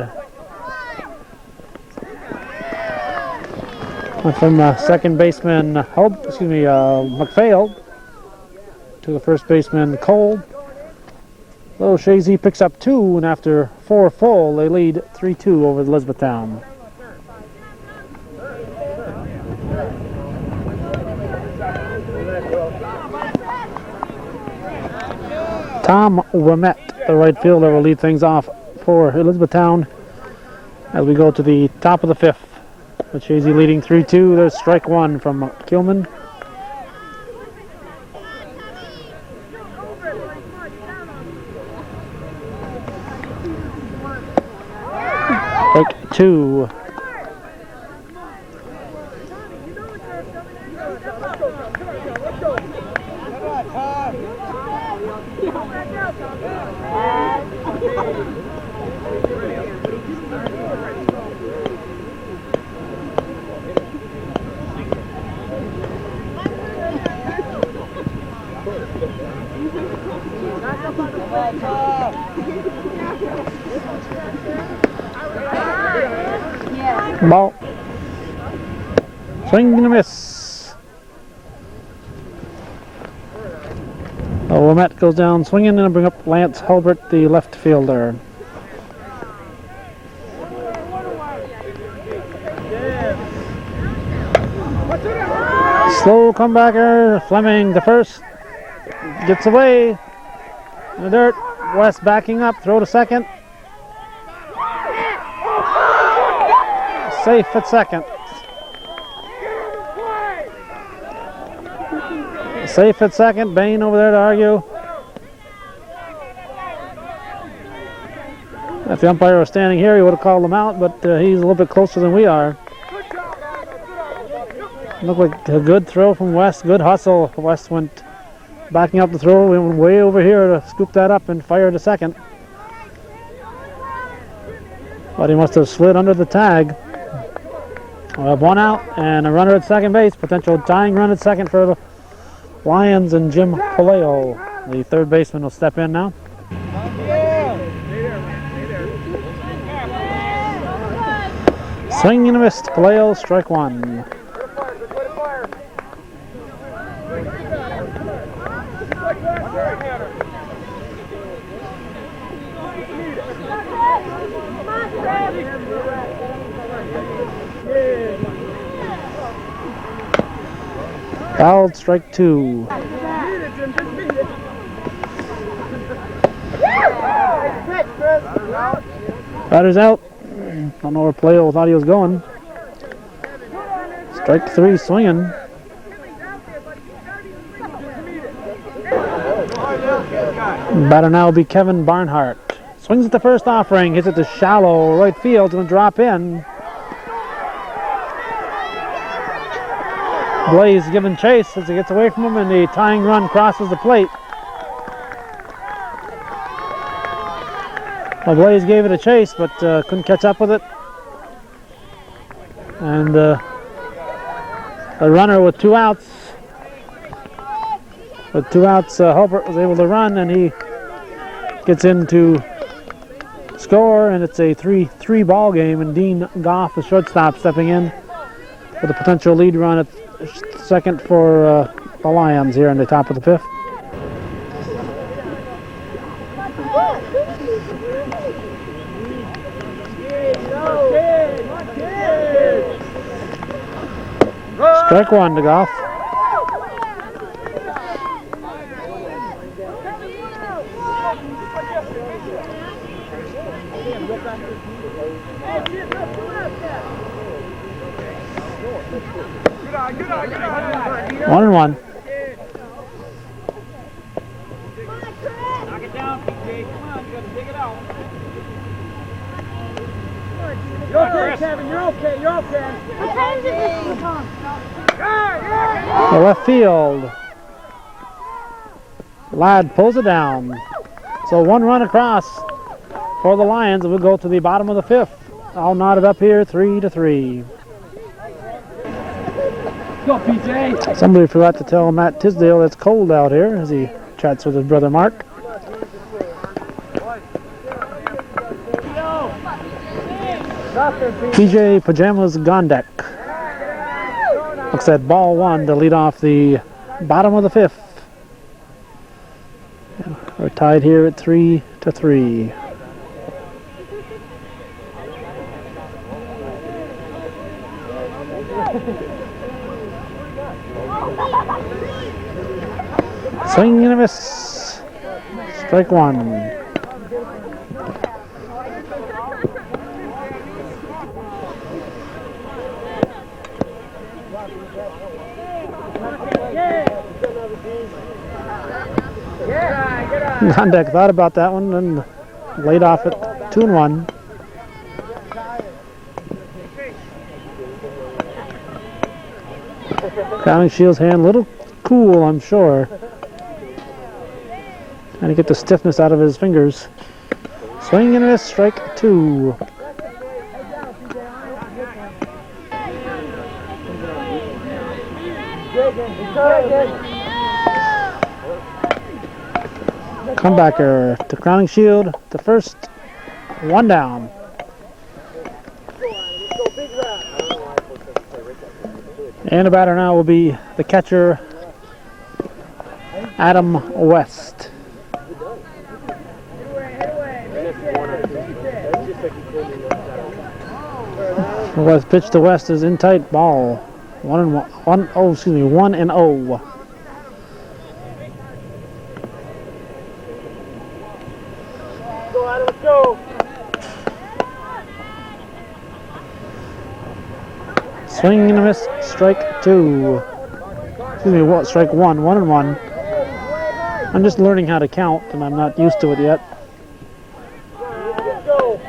[SPEAKER 1] Went from second baseman McPhail to the first baseman Cole. Little Chazy picks up 2, and after 4 full, they lead 3-2 over Elizabethtown. Tom Wimett, the right fielder, will lead things off for Elizabethtown as we go to the top of the 5th. With Chazy leading 3-2. There's strike 1 from Kilman. Strike 2. Ball. Swing and a miss. Wimett goes down swinging and bring up Lance Hulbert, the left fielder. Slow comebacker. Fleming to first. Gets away. In the dirt. West backing up. Throw to second. Safe at second. Safe at second. Bain over there to argue. If the umpire was standing here, he would have called him out, but he's a little bit closer than we are. Looked like a good throw from West. Good hustle. West went backing up the throw. We went way over here to scoop that up and fire to second. But he must have slid under the tag. We'll have 1 out and a runner at second base. Potential tying run at second for the Lions, and Jim Paleo, the third baseman, will step in now. Swing and a miss. Paleo, strike one. Fouled, strike two. Batter's out. Don't know where Paleo thought he was going. Strike three, swinging. Batter now will be Kevin Barnhart. Swings at the first offering, hits it to shallow right field, going to drop in. Blaze giving chase as he gets away from him, and the tying run crosses the plate. Well, Blaze gave it a chase, but couldn't catch up with it. And a runner with 2 outs. With 2 outs, Hulbert was able to run, and he gets in to score, and it's a 3-3 ball game. And Dean Goff, the shortstop, stepping in for the potential lead run at second for the Lions here in the top of the 5th. Strike one to Goff. One and one.
[SPEAKER 2] Knock it down, PJ. Come on, you gotta dig it out. You're okay, Kevin. You're okay. You're okay.
[SPEAKER 1] The left field. Ladd pulls it down. So 1 run across for the Lions. We'll go to the bottom of the 5th. All knotted up here, 3-3.
[SPEAKER 2] Go, PJ.
[SPEAKER 1] Somebody forgot to tell Matt Tisdale it's cold out here as he chats with his brother Mark. PJ Pajamas Gondek looks at ball one to lead off the bottom of the 5th. We're tied here at 3-3. Swing and a miss. Strike one. Gondek thought about that one and laid off at 2-1. Crowning Shield's hand a little cool, I'm sure. Trying to get the stiffness out of his fingers. Swing and a miss, strike two. Comebacker to Crowning Shield, the first, 1 down. And the batter now will be the catcher, Adam West. West pitch to West is in tight ball. 1-0.
[SPEAKER 2] Go, Adam, let's go.
[SPEAKER 1] Swing and a miss, strike two. Excuse me, what? Strike one. 1-1. I'm just learning how to count, and I'm not used to it yet.
[SPEAKER 2] Let's go.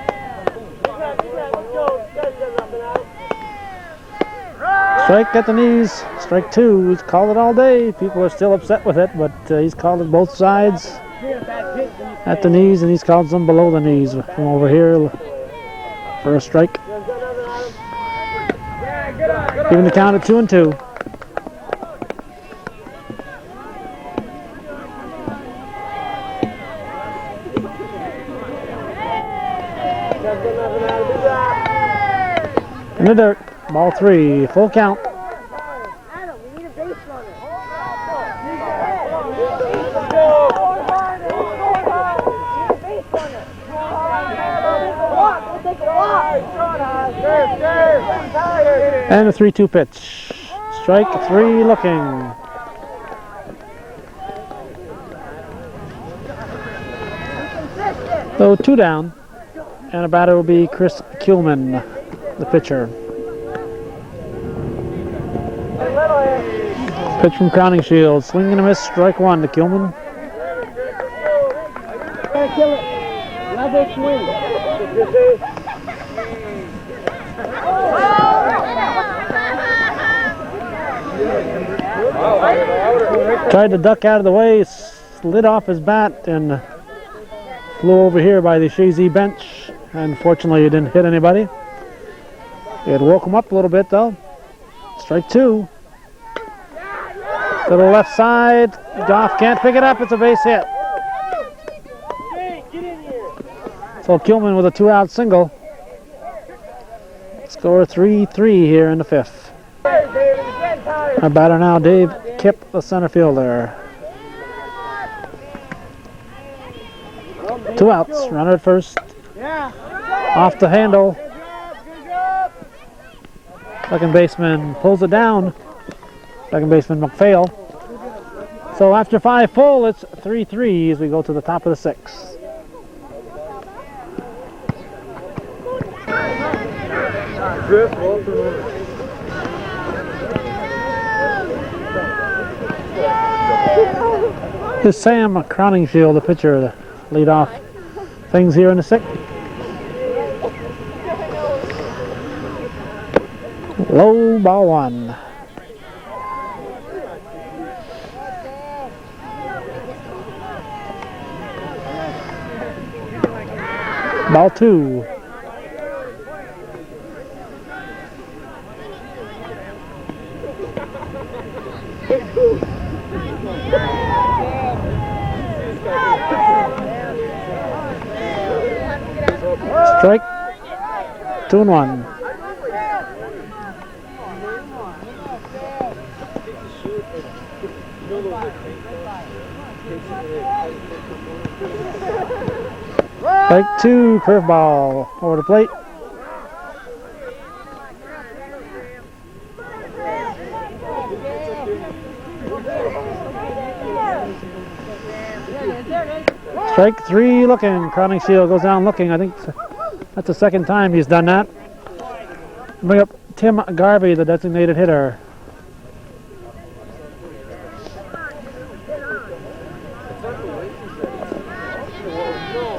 [SPEAKER 1] Strike at the knees, strike two. He's called it all day. People are still upset with it, but he's called it both sides. At the knees, and he's called some below the knees from over here for a strike. Giving the count at 2-2. the dirt. Ball 3. Full count.
[SPEAKER 3] Adam, we need a base runner.
[SPEAKER 1] And a 3-2 pitch. Strike 3 looking. So 2 down. And a batter will be Chris Kuhlman, the pitcher. Pitch from Crowning Shield. Swing and a miss. Strike 1 to Kuhlman.
[SPEAKER 2] Gotta kill it. Level swing.
[SPEAKER 1] Tried to duck out of the way, slid off his bat, and flew over here by the Chazy bench. Unfortunately, it didn't hit anybody. It woke him up a little bit, though. Strike 2. To the left side. Goff can't pick it up. It's a base hit. So Kuhlman with a 2-out single. Score 3-3 here in the 5th. Our batter now, Dave Kipp, the center fielder. 2 outs. Runner at first. Off the handle. Second baseman pulls it down. Second baseman McPhail. So after 5 full, it's 3-3 as we go to the top of the 6th. This is Sam Crowningshield, the pitcher, to lead off things here in the 6th. Low, ball 1. Ball 2. Strike. 2-1. Strike 2, curveball over the plate. Strike 3 looking. Crowning Shield goes down looking. I think that's the second time he's done that. Bring up Tim Garvey, the designated hitter.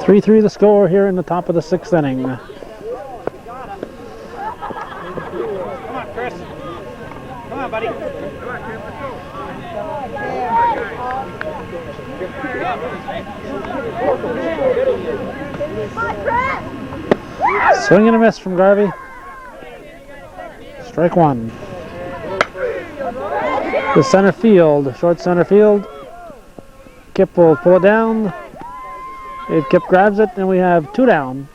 [SPEAKER 1] (3-3) the score here in the top of the 6th inning.
[SPEAKER 2] Come on, Chris. Come on, buddy.
[SPEAKER 1] Swing and a miss from Garvey. Strike 1. The center field, short center field. Kip will pull it down. If Kip grabs it, then we have 2 down.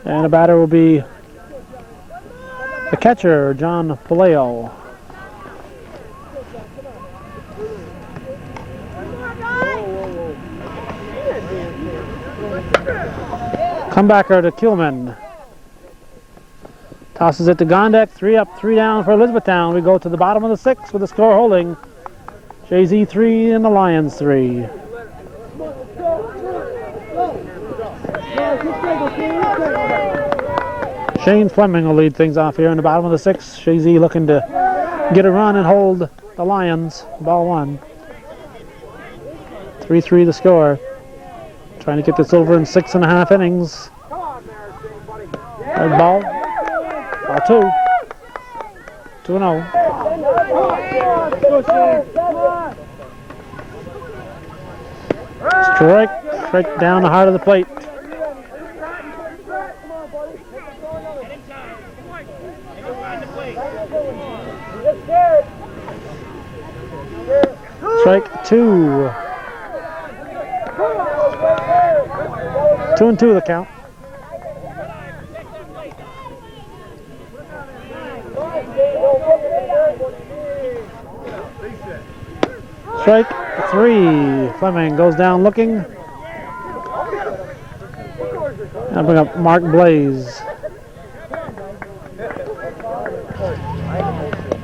[SPEAKER 1] And a batter will be the catcher, John Paleo. Comebacker to Kuhlman. Tosses it to Gondek. 3 up, 3 down for Elizabethtown. We go to the bottom of the 6th with the score holding. Chazy 3 and the Lions 3. Shane Fleming will lead things off here in the bottom of the 6th. Chazy looking to get a run and hold the Lions. Ball 1. 3-3 the score. Trying to get this over in 6.5 innings. Red ball. Ball 2. 2-0. Strike down the heart of the plate. Strike 2. 2-2 the count. Strike 3. Fleming goes down looking. I'll bring up Mark Blaze.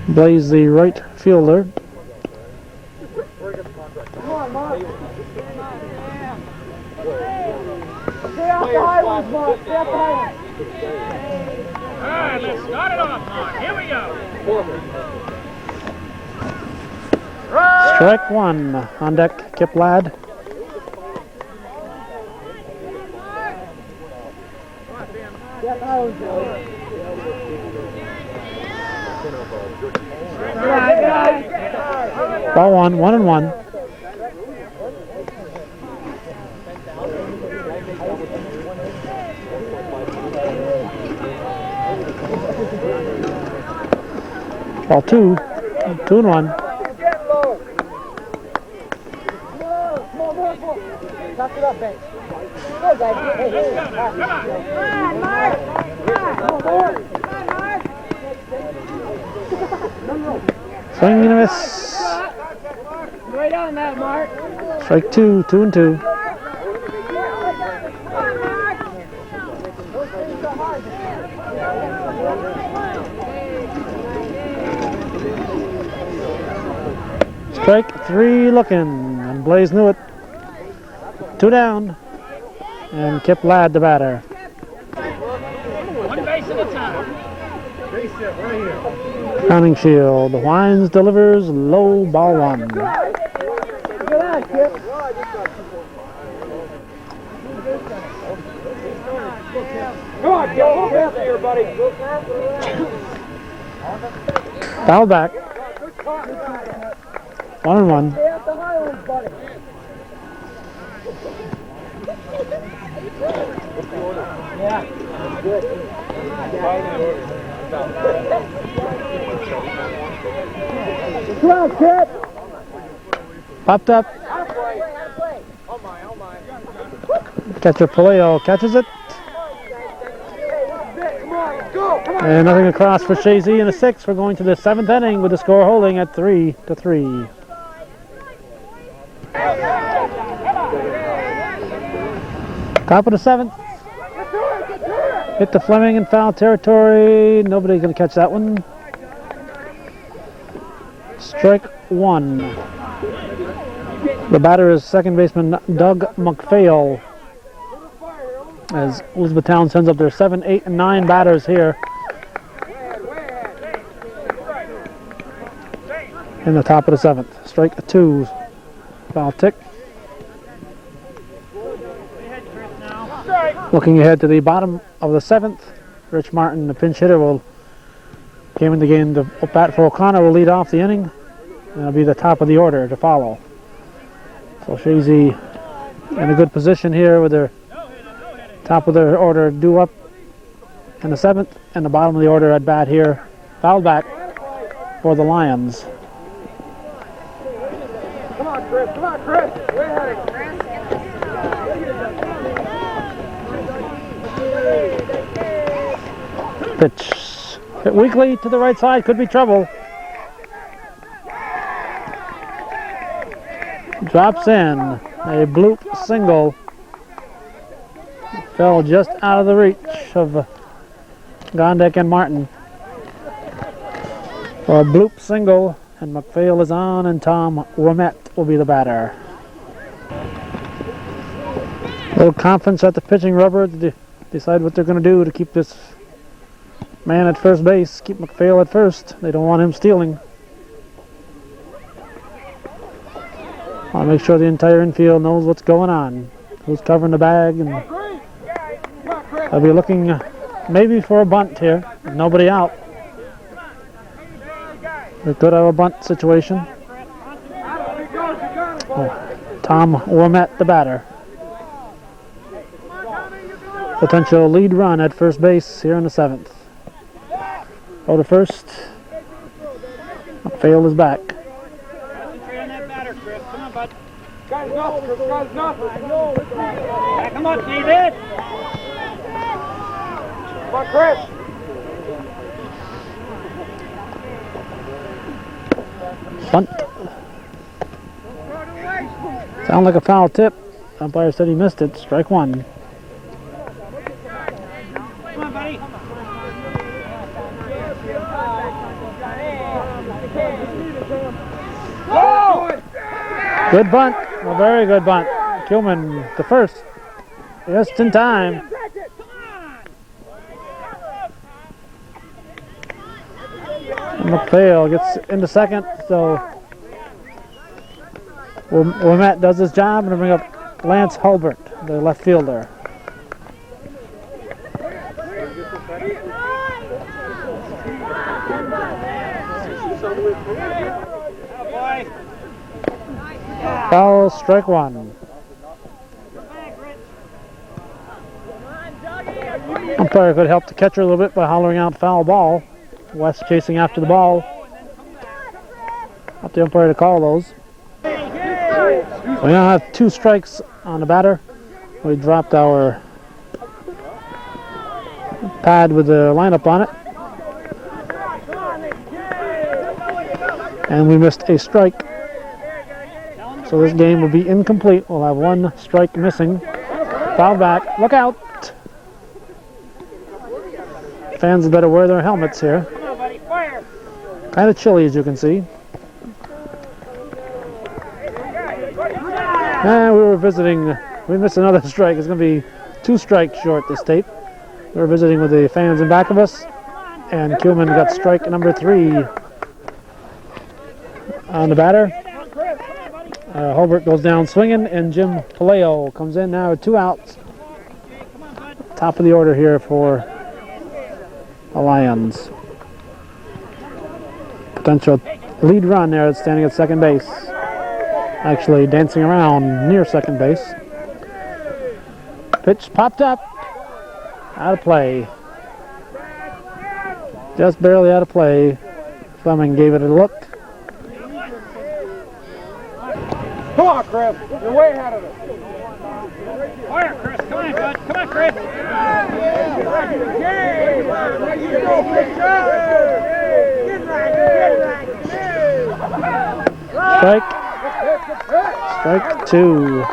[SPEAKER 1] Blaze, the right fielder.
[SPEAKER 2] Come on, Mark. Stay off the high ones, Mark. Stay off the high ones.
[SPEAKER 4] All right, let's start it off, Mark. Here we go.
[SPEAKER 1] Strike 1. On deck, Kip Ladd. Ball 1, 1-1. Ball 2, 2-1.
[SPEAKER 2] Knock it up, Banks. Go, guys. Hey, hey, hey.
[SPEAKER 3] Come on, Mark. Come on, Mark.
[SPEAKER 1] Swing and a miss.
[SPEAKER 3] Right on that, Mark.
[SPEAKER 1] Strike 2, 2-2. Strike 3 looking, and Blaze knew it. 2 down, and Kip Ladd the batter.
[SPEAKER 4] One base at a time.
[SPEAKER 1] Crowning Shield. Wines delivers low, ball 1.
[SPEAKER 2] Good on, Kip. Come on, Kip. Go faster here, buddy.
[SPEAKER 1] Foul back. 1-1.
[SPEAKER 2] Stay off the high ones, buddy. Yeah. Good. Come on, Kip.
[SPEAKER 1] Popped up. Catcher Paleo catches it.
[SPEAKER 2] Come on, go. Come on.
[SPEAKER 1] And nothing across for Chazy in a 6. We're going to the 7th inning with the score holding at 3-3. Top of the 7th. Hit the Fleming in foul territory. Nobody going to catch that one. Strike 1. The batter is second baseman Doug McPhail. As Elizabethtown sends up their 7, 8, and 9 batters here in the top of the 7th. Strike 2. Foul tick. Looking ahead to the bottom of the 7th, Rich Martin, the pinch hitter, came in the game to bat for O'Connor, will lead off the inning. And it'll be the top of the order to follow. So Chazy in a good position here with their top of their order due up in the 7th, and the bottom of the order at bat here. Foul back for the Lions.
[SPEAKER 2] Come on, Chris. Come on, Chris. Way ahead.
[SPEAKER 1] Pitch hit weakly to the right side, could be trouble. Drops in a bloop single. Fell just out of the reach of Gondek and Martin. For a bloop single, and McPhail is on, and Tom Womet will be the batter. A little conference at the pitching rubber to decide what they're going to do to keep this man at first base, keep McPhail at first. They don't want him stealing. Want to make sure the entire infield knows what's going on, who's covering the bag, and they'll be looking maybe for a bunt here, with nobody out. We could have a bunt situation. Oh, Tom Womet, the batter. Potential lead run at first base here in the 7th. Go to first. McPhail is back.
[SPEAKER 4] Concentrate on that batter, Chris. Come on, bud.
[SPEAKER 2] Guys, enough. Guys, enough.
[SPEAKER 4] Back him up, David.
[SPEAKER 2] Come on, Chris.
[SPEAKER 1] Bunt. Sounded like a foul tip. Umpire said he missed it. Strike one.
[SPEAKER 4] Come on, buddy.
[SPEAKER 1] Good bunt. A very good bunt. Kilman the first. Just in time. And McPhail gets into second, so Wilmette does his job and bring up Lance Hulbert, the left fielder. Foul, strike one. Umpire could help the catcher a little bit by hollering out foul ball. West chasing after the ball. Up the umpire to call those. We now have 2 strikes on the batter. We dropped our pad with the lineup on it. And we missed a strike. So this game will be incomplete. We'll have 1 strike missing. Foul back. Look out. Fans better wear their helmets here. Kind of chilly, as you can see. And we were visiting. We missed another strike. It's going to be 2 strikes short this tape. We were visiting with the fans in back of us. And Kilman got strike number 3 on the batter. Hulbert goes down swinging, and Jim Paleo comes in now with 2 outs. Top of the order here for the Lions. Potential lead run there, standing at second base. Actually dancing around near second base. Pitch popped up. Out of play. Just barely out of play. Fleming gave it a look.
[SPEAKER 2] Come on, Chris. You're way ahead of us.
[SPEAKER 4] Fire, Chris. Come on, bud. Come on, Chris.
[SPEAKER 1] Strike 2.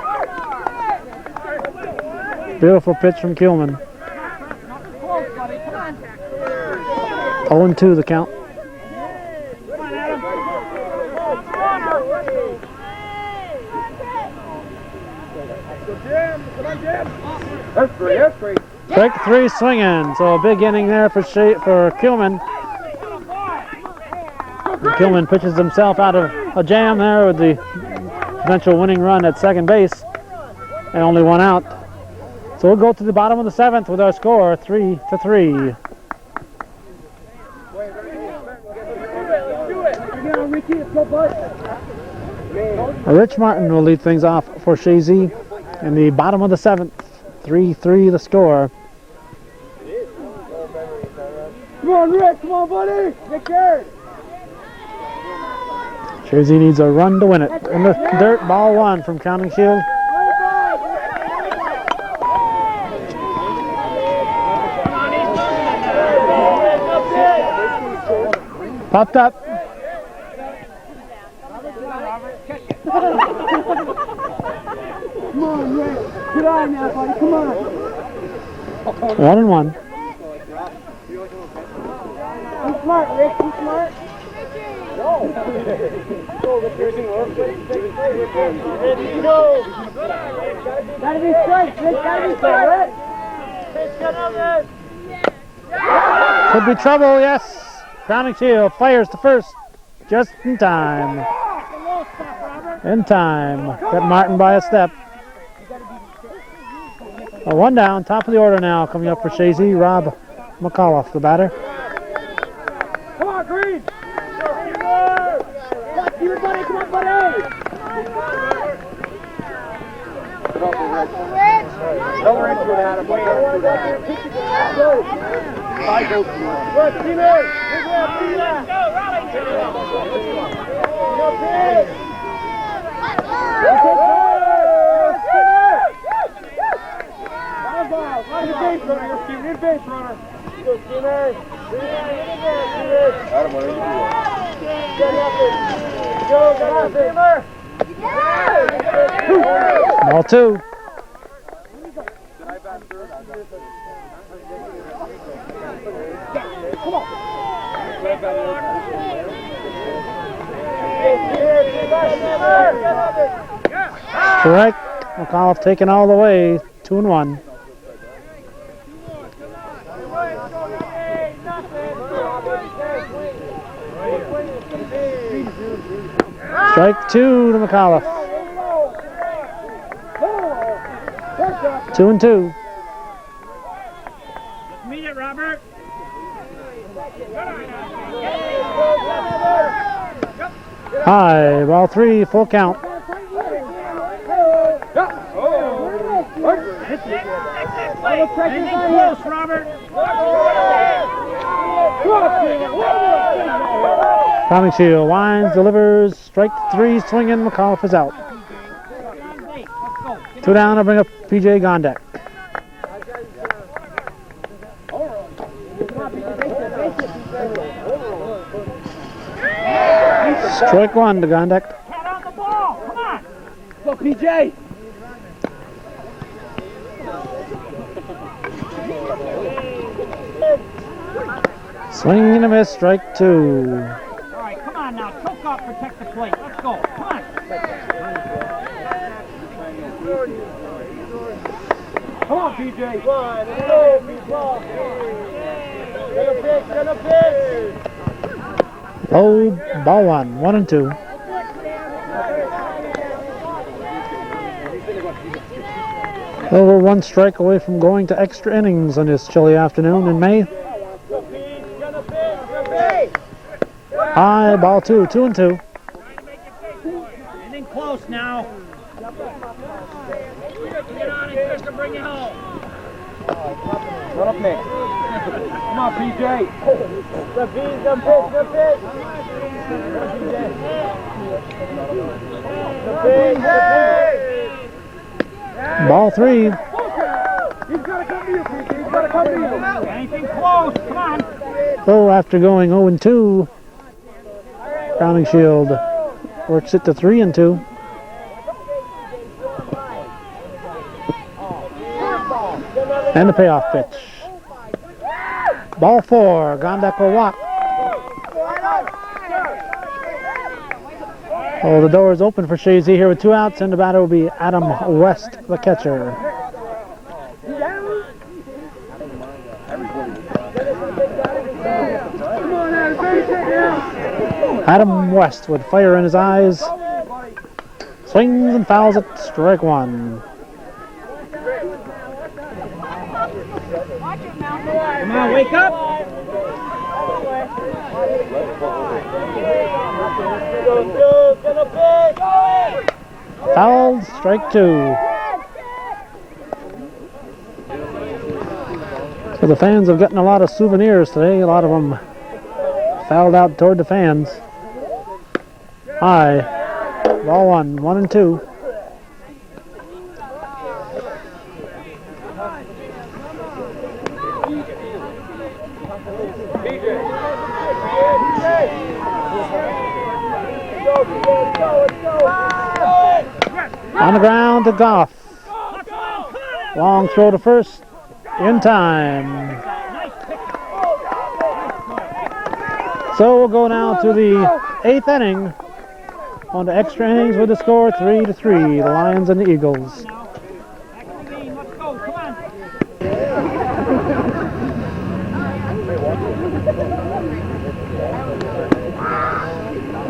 [SPEAKER 1] Beautiful pitch from Kilman. 0-2 the count.
[SPEAKER 2] That's great.
[SPEAKER 1] Strike 3 swinging. So a big inning there for Kilman. And Kilman pitches himself out of a jam there with the eventual winning run at second base. And only 1 out. So we'll go to the bottom of the 7th with our score 3-3. Rich Martin will lead things off for Chazy in the bottom of the 7th. 3-3 the score.
[SPEAKER 2] Come on, Rick. Come on, buddy. Take care.
[SPEAKER 1] Chazy needs a run to win it. In the dirt, ball 1 from Counting Shield. Popped up.
[SPEAKER 2] Come on, Rick. Get on now, buddy. Come on.
[SPEAKER 1] 1-1.
[SPEAKER 2] Be smart, Rick. Be smart. Gotta be straight, Rick. Gotta be straight.
[SPEAKER 1] Could be trouble, yes. Crowning Shield fires to first just in time. In time. Got Martin by a step. 1 down, top of the order now. Coming up for Chazy, Rob McAuliffe, the batter.
[SPEAKER 2] Come on, Green. Keep it, buddy. Come on, buddy. Don't reach for that. Don't reach for that. Good, teammate.
[SPEAKER 4] Let's go, Raleigh.
[SPEAKER 2] Good base runner. Good teammate. Get after it. Go, get after it.
[SPEAKER 1] Ball 2. Strike. McAuliffe taking all the way. 2-1. Strike 2 to McAuliffe. 2-2.
[SPEAKER 4] Meet it, Robert.
[SPEAKER 1] High. Ball 3. Full count.
[SPEAKER 4] Anything close, Robert.
[SPEAKER 1] Crowningshield winds, delivers. Strike 3. Swinging. McAuliffe is out. 2 down to bring up PJ Gondek. Strike 1 to Gondek.
[SPEAKER 4] Cat on the ball. Come on.
[SPEAKER 2] Go, PJ.
[SPEAKER 1] Swing and a miss. Strike 2.
[SPEAKER 4] All right, come on now. Choke up, protect the plate. Let's go. Come on.
[SPEAKER 2] Come on, PJ. One, get a pitch.
[SPEAKER 1] Low. Ball 1. 1-2. Over 1 strike away from going to extra innings on this chilly afternoon in May. High. Ball 2. 2-2.
[SPEAKER 4] Anything close now. Get on it, Chris, to bring you home.
[SPEAKER 2] Run up next. Come on, PJ. The pitch.
[SPEAKER 1] Ball 3.
[SPEAKER 2] He's got to come to you, PJ. He's got to come to you.
[SPEAKER 4] Anything close. Come on.
[SPEAKER 1] So after going 0-2, Crowningshield works it to 3-2. And the payoff pitch. Ball 4. Gondek will walk. Oh, the door is open for Chazy here with 2 outs, and the batter will be Adam West, the catcher. Adam West with fire in his eyes. Swings and fouls it. Strike 1.
[SPEAKER 4] Come on, wake up.
[SPEAKER 1] Fouled. Strike 2. So the fans have gotten a lot of souvenirs today. A lot of them fouled out toward the fans. High. Ball 1. 1-2. On the ground to Goff. Long throw to first. In time. So we'll go now to the 8th inning. On to extra innings with the score 3-3. The Lions and the Eagles.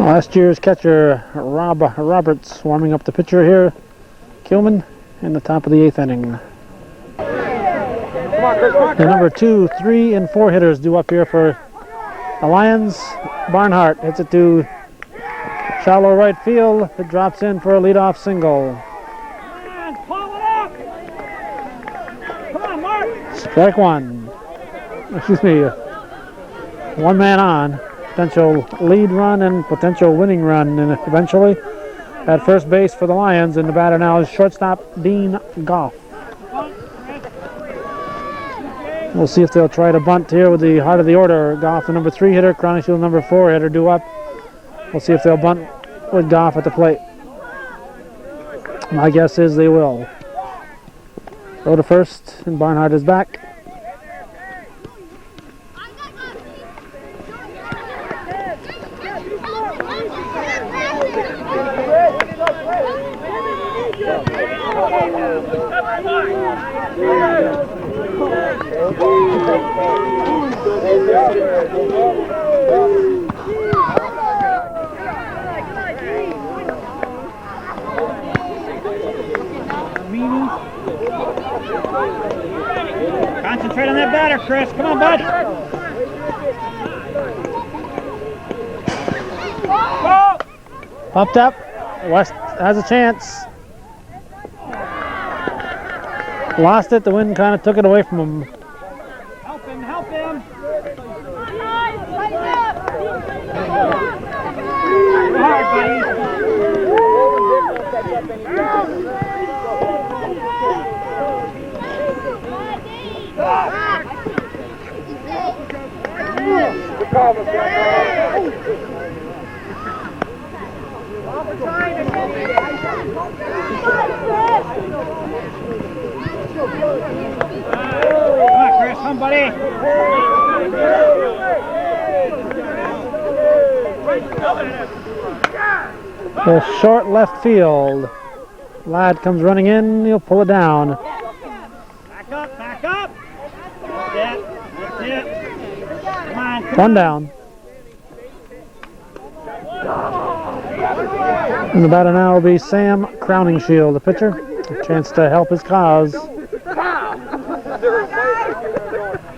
[SPEAKER 1] Last year's catcher Rob Roberts warming up the pitcher here. Kilman in the top of the 8th inning. The number 2, 3, and 4 hitters due up here for the Lions. Barnhart hits it to shallow right field. It drops in for a leadoff single. Strike 1. Excuse me. 1 man on. Potential lead run and potential winning run, and eventually at first base for the Lions, and the batter now is shortstop Dean Goff. We'll see if they'll try to bunt here with the heart of the order. Goff, the number 3 hitter, Crowningshield, number 4 hitter, due up. We'll see if they'll bunt with Goff at the plate. My guess is they will. Go to first, and Barnhart is back.
[SPEAKER 4] Concentrate on that batter, Chris. Come on, bud.
[SPEAKER 1] Popped up. West has a chance. Lost it. The wind kind of took it away from him.
[SPEAKER 4] Help him, help him. Hard, buddy. Come on, Chris, come, buddy.
[SPEAKER 1] The short left field. Ladd comes running in. He'll pull it down.
[SPEAKER 4] Back up, back up. That's it, that's it. Come on.
[SPEAKER 1] One down. And the batter now will be Sam Crowningshield, the pitcher. A chance to help his cause.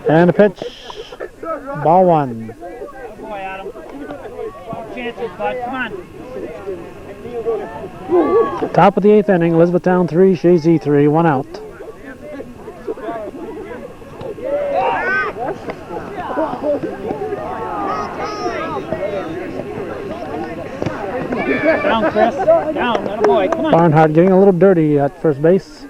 [SPEAKER 1] And a pitch. Ball one.
[SPEAKER 4] Good boy, Adam. No chances, bud. Come on.
[SPEAKER 1] Top of the 8th inning. Elizabethtown 3, Chazy 3, 1 out.
[SPEAKER 4] Down, Chris. Down, little boy. Come on.
[SPEAKER 1] Barnhart getting a little dirty at first base.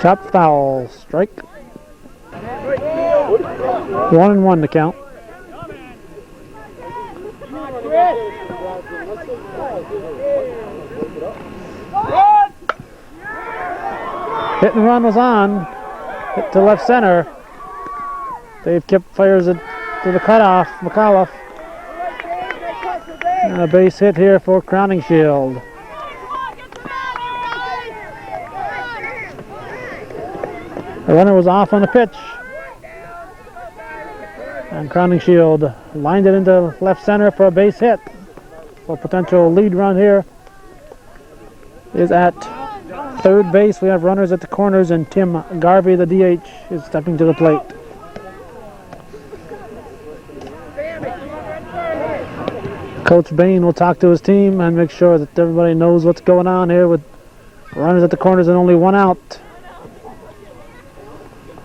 [SPEAKER 1] Chop foul. Strike. 1-1 to count. Hit and run was on. Hit to left center. Dave Kipp fires it to the cutoff. McAuliffe. And a base hit here for Crowningshield. The runner was off on the pitch. And Crowningshield lined it into left center for a base hit. So potential lead run here is at third base. We have runners at the corners, and Tim Garvey, the DH, is stepping to the plate. Coach Bain will talk to his team and make sure that everybody knows what's going on here with runners at the corners and only 1 out.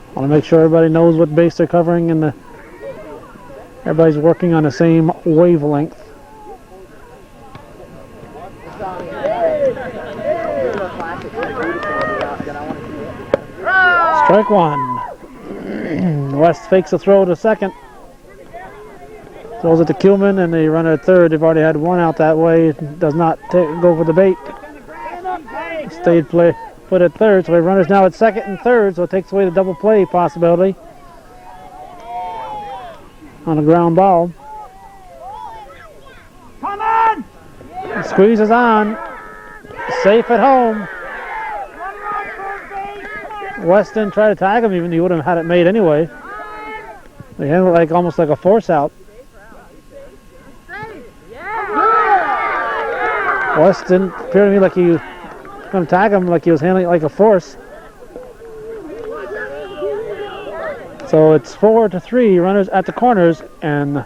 [SPEAKER 1] I want to make sure everybody knows what base they're covering and everybody's working on the same wavelength. Strike one. West fakes a throw to second. Throws it to Kuhlman, and the runner at third. They've already had 1 out that way. Does not go for the bait. Stayed put at third, so we have runners now at second and third, so it takes away the double play possibility on a ground ball.
[SPEAKER 4] Come on!
[SPEAKER 1] Squeezes on. Safe at home. Weston tried to tag him, even he would have had it made anyway. They handled it almost like a force out. West didn't appear to me like he was going to tag him, like he was handling it like a force. So it's 4-3, runners at the corners, and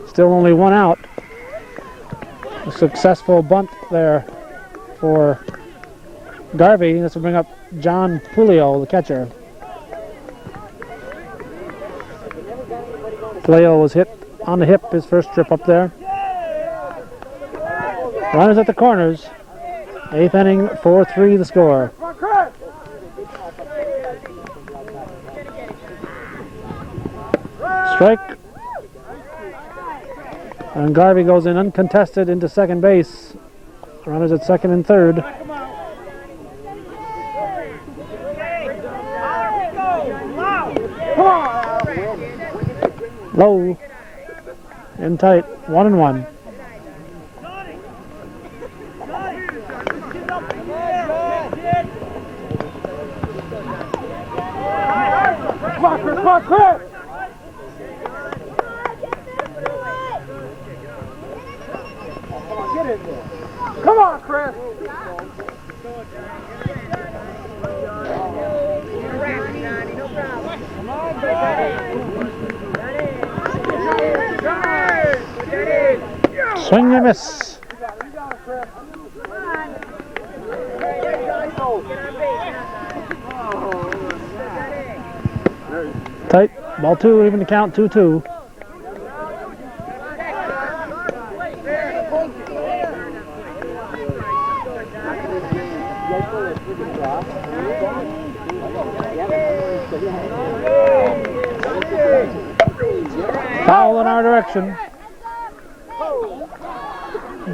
[SPEAKER 1] still only 1 out. A successful bunt there for Garvey. This will bring up John Pulio, the catcher. Pulio was hit on the hip, his first trip up there. Runners at the corners. 8th inning, 4-3 the score. Strike. And Garvey goes in uncontested into second base. Runners at second and third. Low. In tight. 1-1.
[SPEAKER 2] Come on, Chris, come on, Chris! Get in there. Come on, Chris!
[SPEAKER 1] Swing and a miss. Tight. Ball 2, even to count 2-2. Foul in our direction.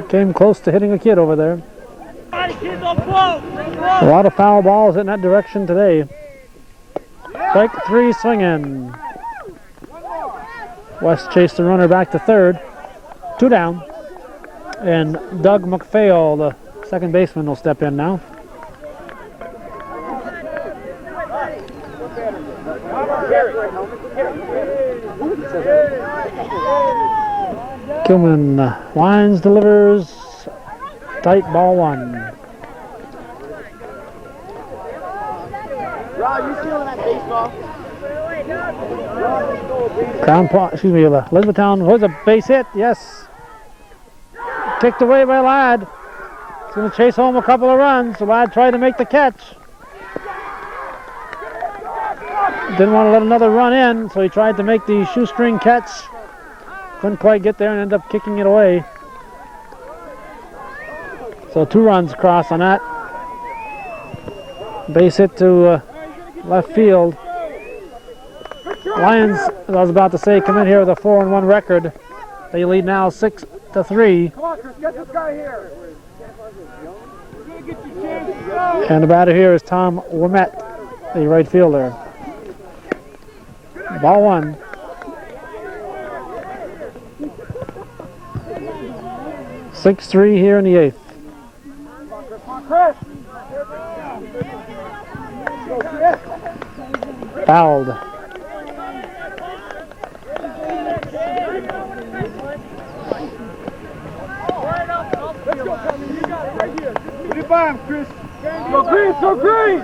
[SPEAKER 1] Came close to hitting a kid over there. A lot of foul balls in that direction today. Strike 3 swinging. West chased the runner back to third. 2 down. And Doug McPhail, the second baseman, will step in now. Kilman winds, delivers. Tight, ball 1.
[SPEAKER 2] Rob, you feeling that baseball?
[SPEAKER 1] Elizabethtown was a base hit, yes. Kicked away by Ladd. He's going to chase home a couple of runs. Ladd tried to make the catch. Didn't want to let another run in, so he tried to make the shoestring catch. Couldn't quite get there and ended up kicking it away. So 2 runs across on that. Base hit to left field. Lions, as I was about to say, come in here with a 4-1 record. They lead now 6-3.
[SPEAKER 2] Come on, Chris, get this guy here.
[SPEAKER 1] And the batter here is Tom Wimett, the right fielder. Ball 1. (6-3) here in the 8th. Fouled.
[SPEAKER 2] Get by him, Chris. Go green, go green.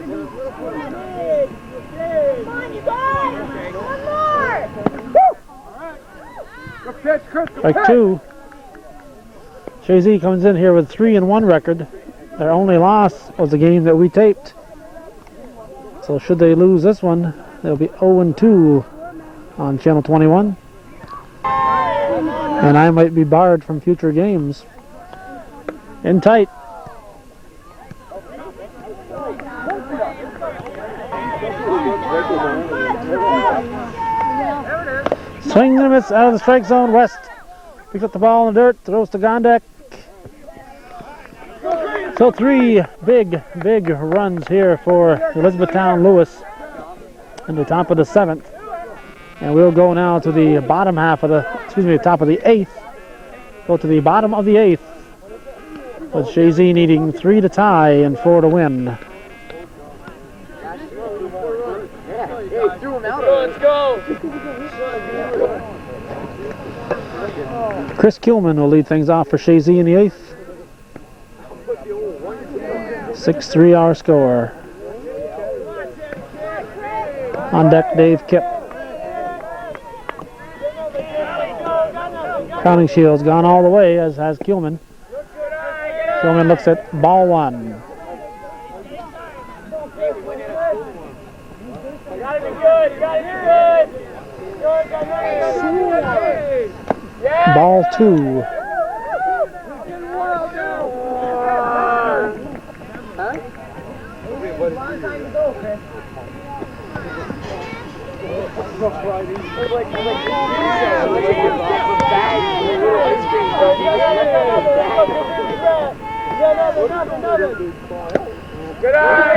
[SPEAKER 3] Come on, you guys! One more!
[SPEAKER 2] Go catch, Chris. Go
[SPEAKER 1] Strike
[SPEAKER 2] catch.
[SPEAKER 1] 2. Chazy comes in here with 3-1 record. Their only loss was the game that we taped. So should they lose this one, they'll be 0-2 on Channel 21. And I might be barred from future games. In tight. Swing and a miss out of the strike zone. West picks up the ball in the dirt, throws to Gondek. So 3 big runs here for Elizabethtown Lewis in the top of the 7th. And we'll go now to the bottom half of the, top of the 8th. Go to the bottom of the 8th with Chazy needing 3 to tie and 4 to win.
[SPEAKER 2] Let's go.
[SPEAKER 1] Chris Kilman will lead things off for Chazy in the 8th. 6-3 our score. On deck, Dave Kipp. Crowning Shield's gone all the way, as has Kilman. Kilman looks at ball 1.
[SPEAKER 2] You gotta be good. You gotta be good.
[SPEAKER 1] Ball 2.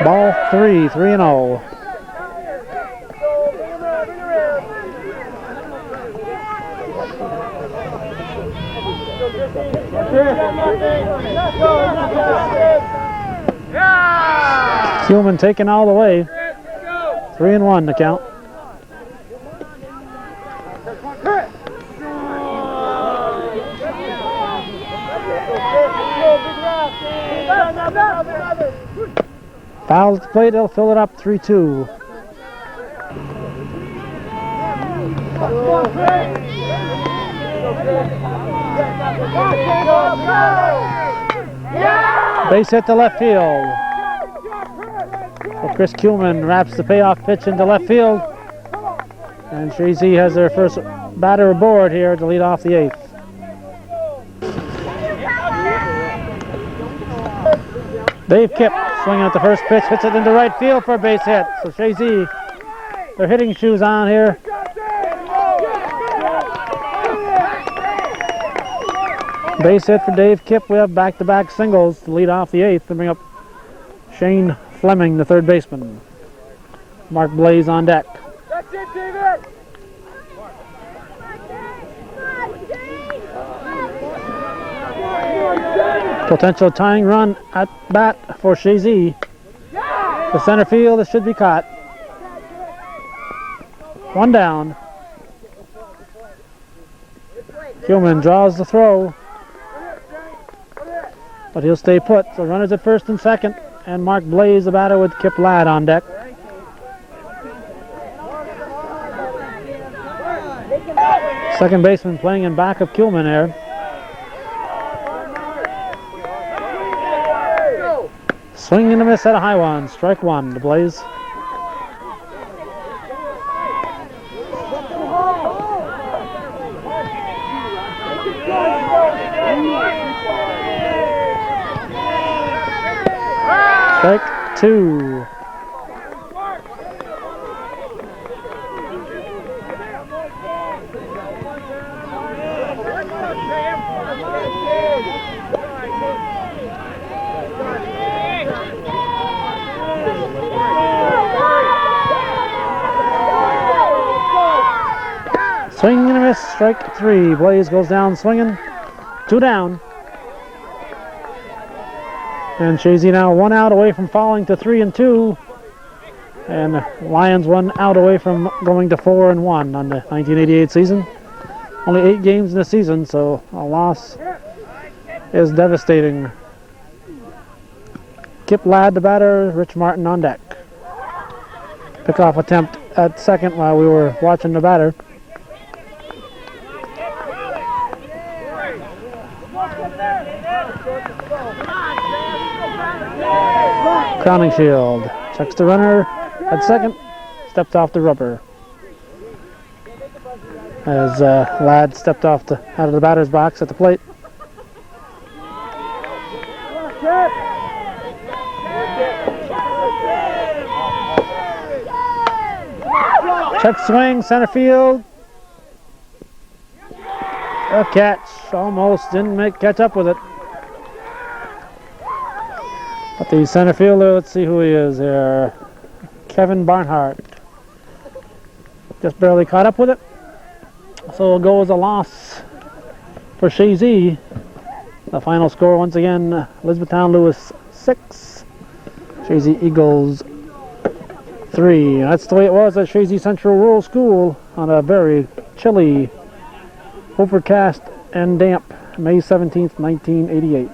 [SPEAKER 1] Ball 3, 3-0. Kuhlman taking all the way. 3-1 to count. Foul at the plate, they'll fill it up 3-2. Base hit to left field. So Chris Kuhlman wraps the payoff pitch into left field. And Chazy has their first batter aboard here to lead off the 8th. Dave Kipp swinging at the first pitch, hits it into right field for a base hit. So Chazy, their hitting shoes on here. Base hit for Dave Kipp. We have back-to-back singles to lead off the 8th to bring up Shane Fleming, the third baseman. Mark Blaze on deck.
[SPEAKER 2] That's it, David!
[SPEAKER 1] Potential tying run at bat for Chazy. The center field, it should be caught. One down. Kuhlman draws the throw, but he'll stay put. So runners at first and second, and Mark Blaze, the batter, with Kip Ladd on deck. Second baseman playing in back of Kuhlman there. Swing and a miss at a high one. Strike one to Blaze. Strike two. Swing and a miss, strike three. Blaze goes down swinging. Two down. And Chazy now one out away from falling to 3-2. And Lions one out away from going to 4-1 on the 1988 season. Only 8 games in the season, so a loss is devastating. Kip Ladd, the batter, Rich Martin on deck. Pickoff attempt at second while we were watching the batter. Crowning Shield checks the runner at second, stepped off the rubber. As Ladd stepped off out of the batter's box at the plate. Check swing, center field. A catch, almost didn't catch up with it. But the center fielder, let's see who he is here. Kevin Barnhart. Just barely caught up with it. So it'll go as a loss for Chazy. The final score once again, Elizabethtown Lewis 6, Chazy Eagles 3. That's the way it was at Chazy Central Rural School on a very chilly, overcast and damp May 17th, 1988.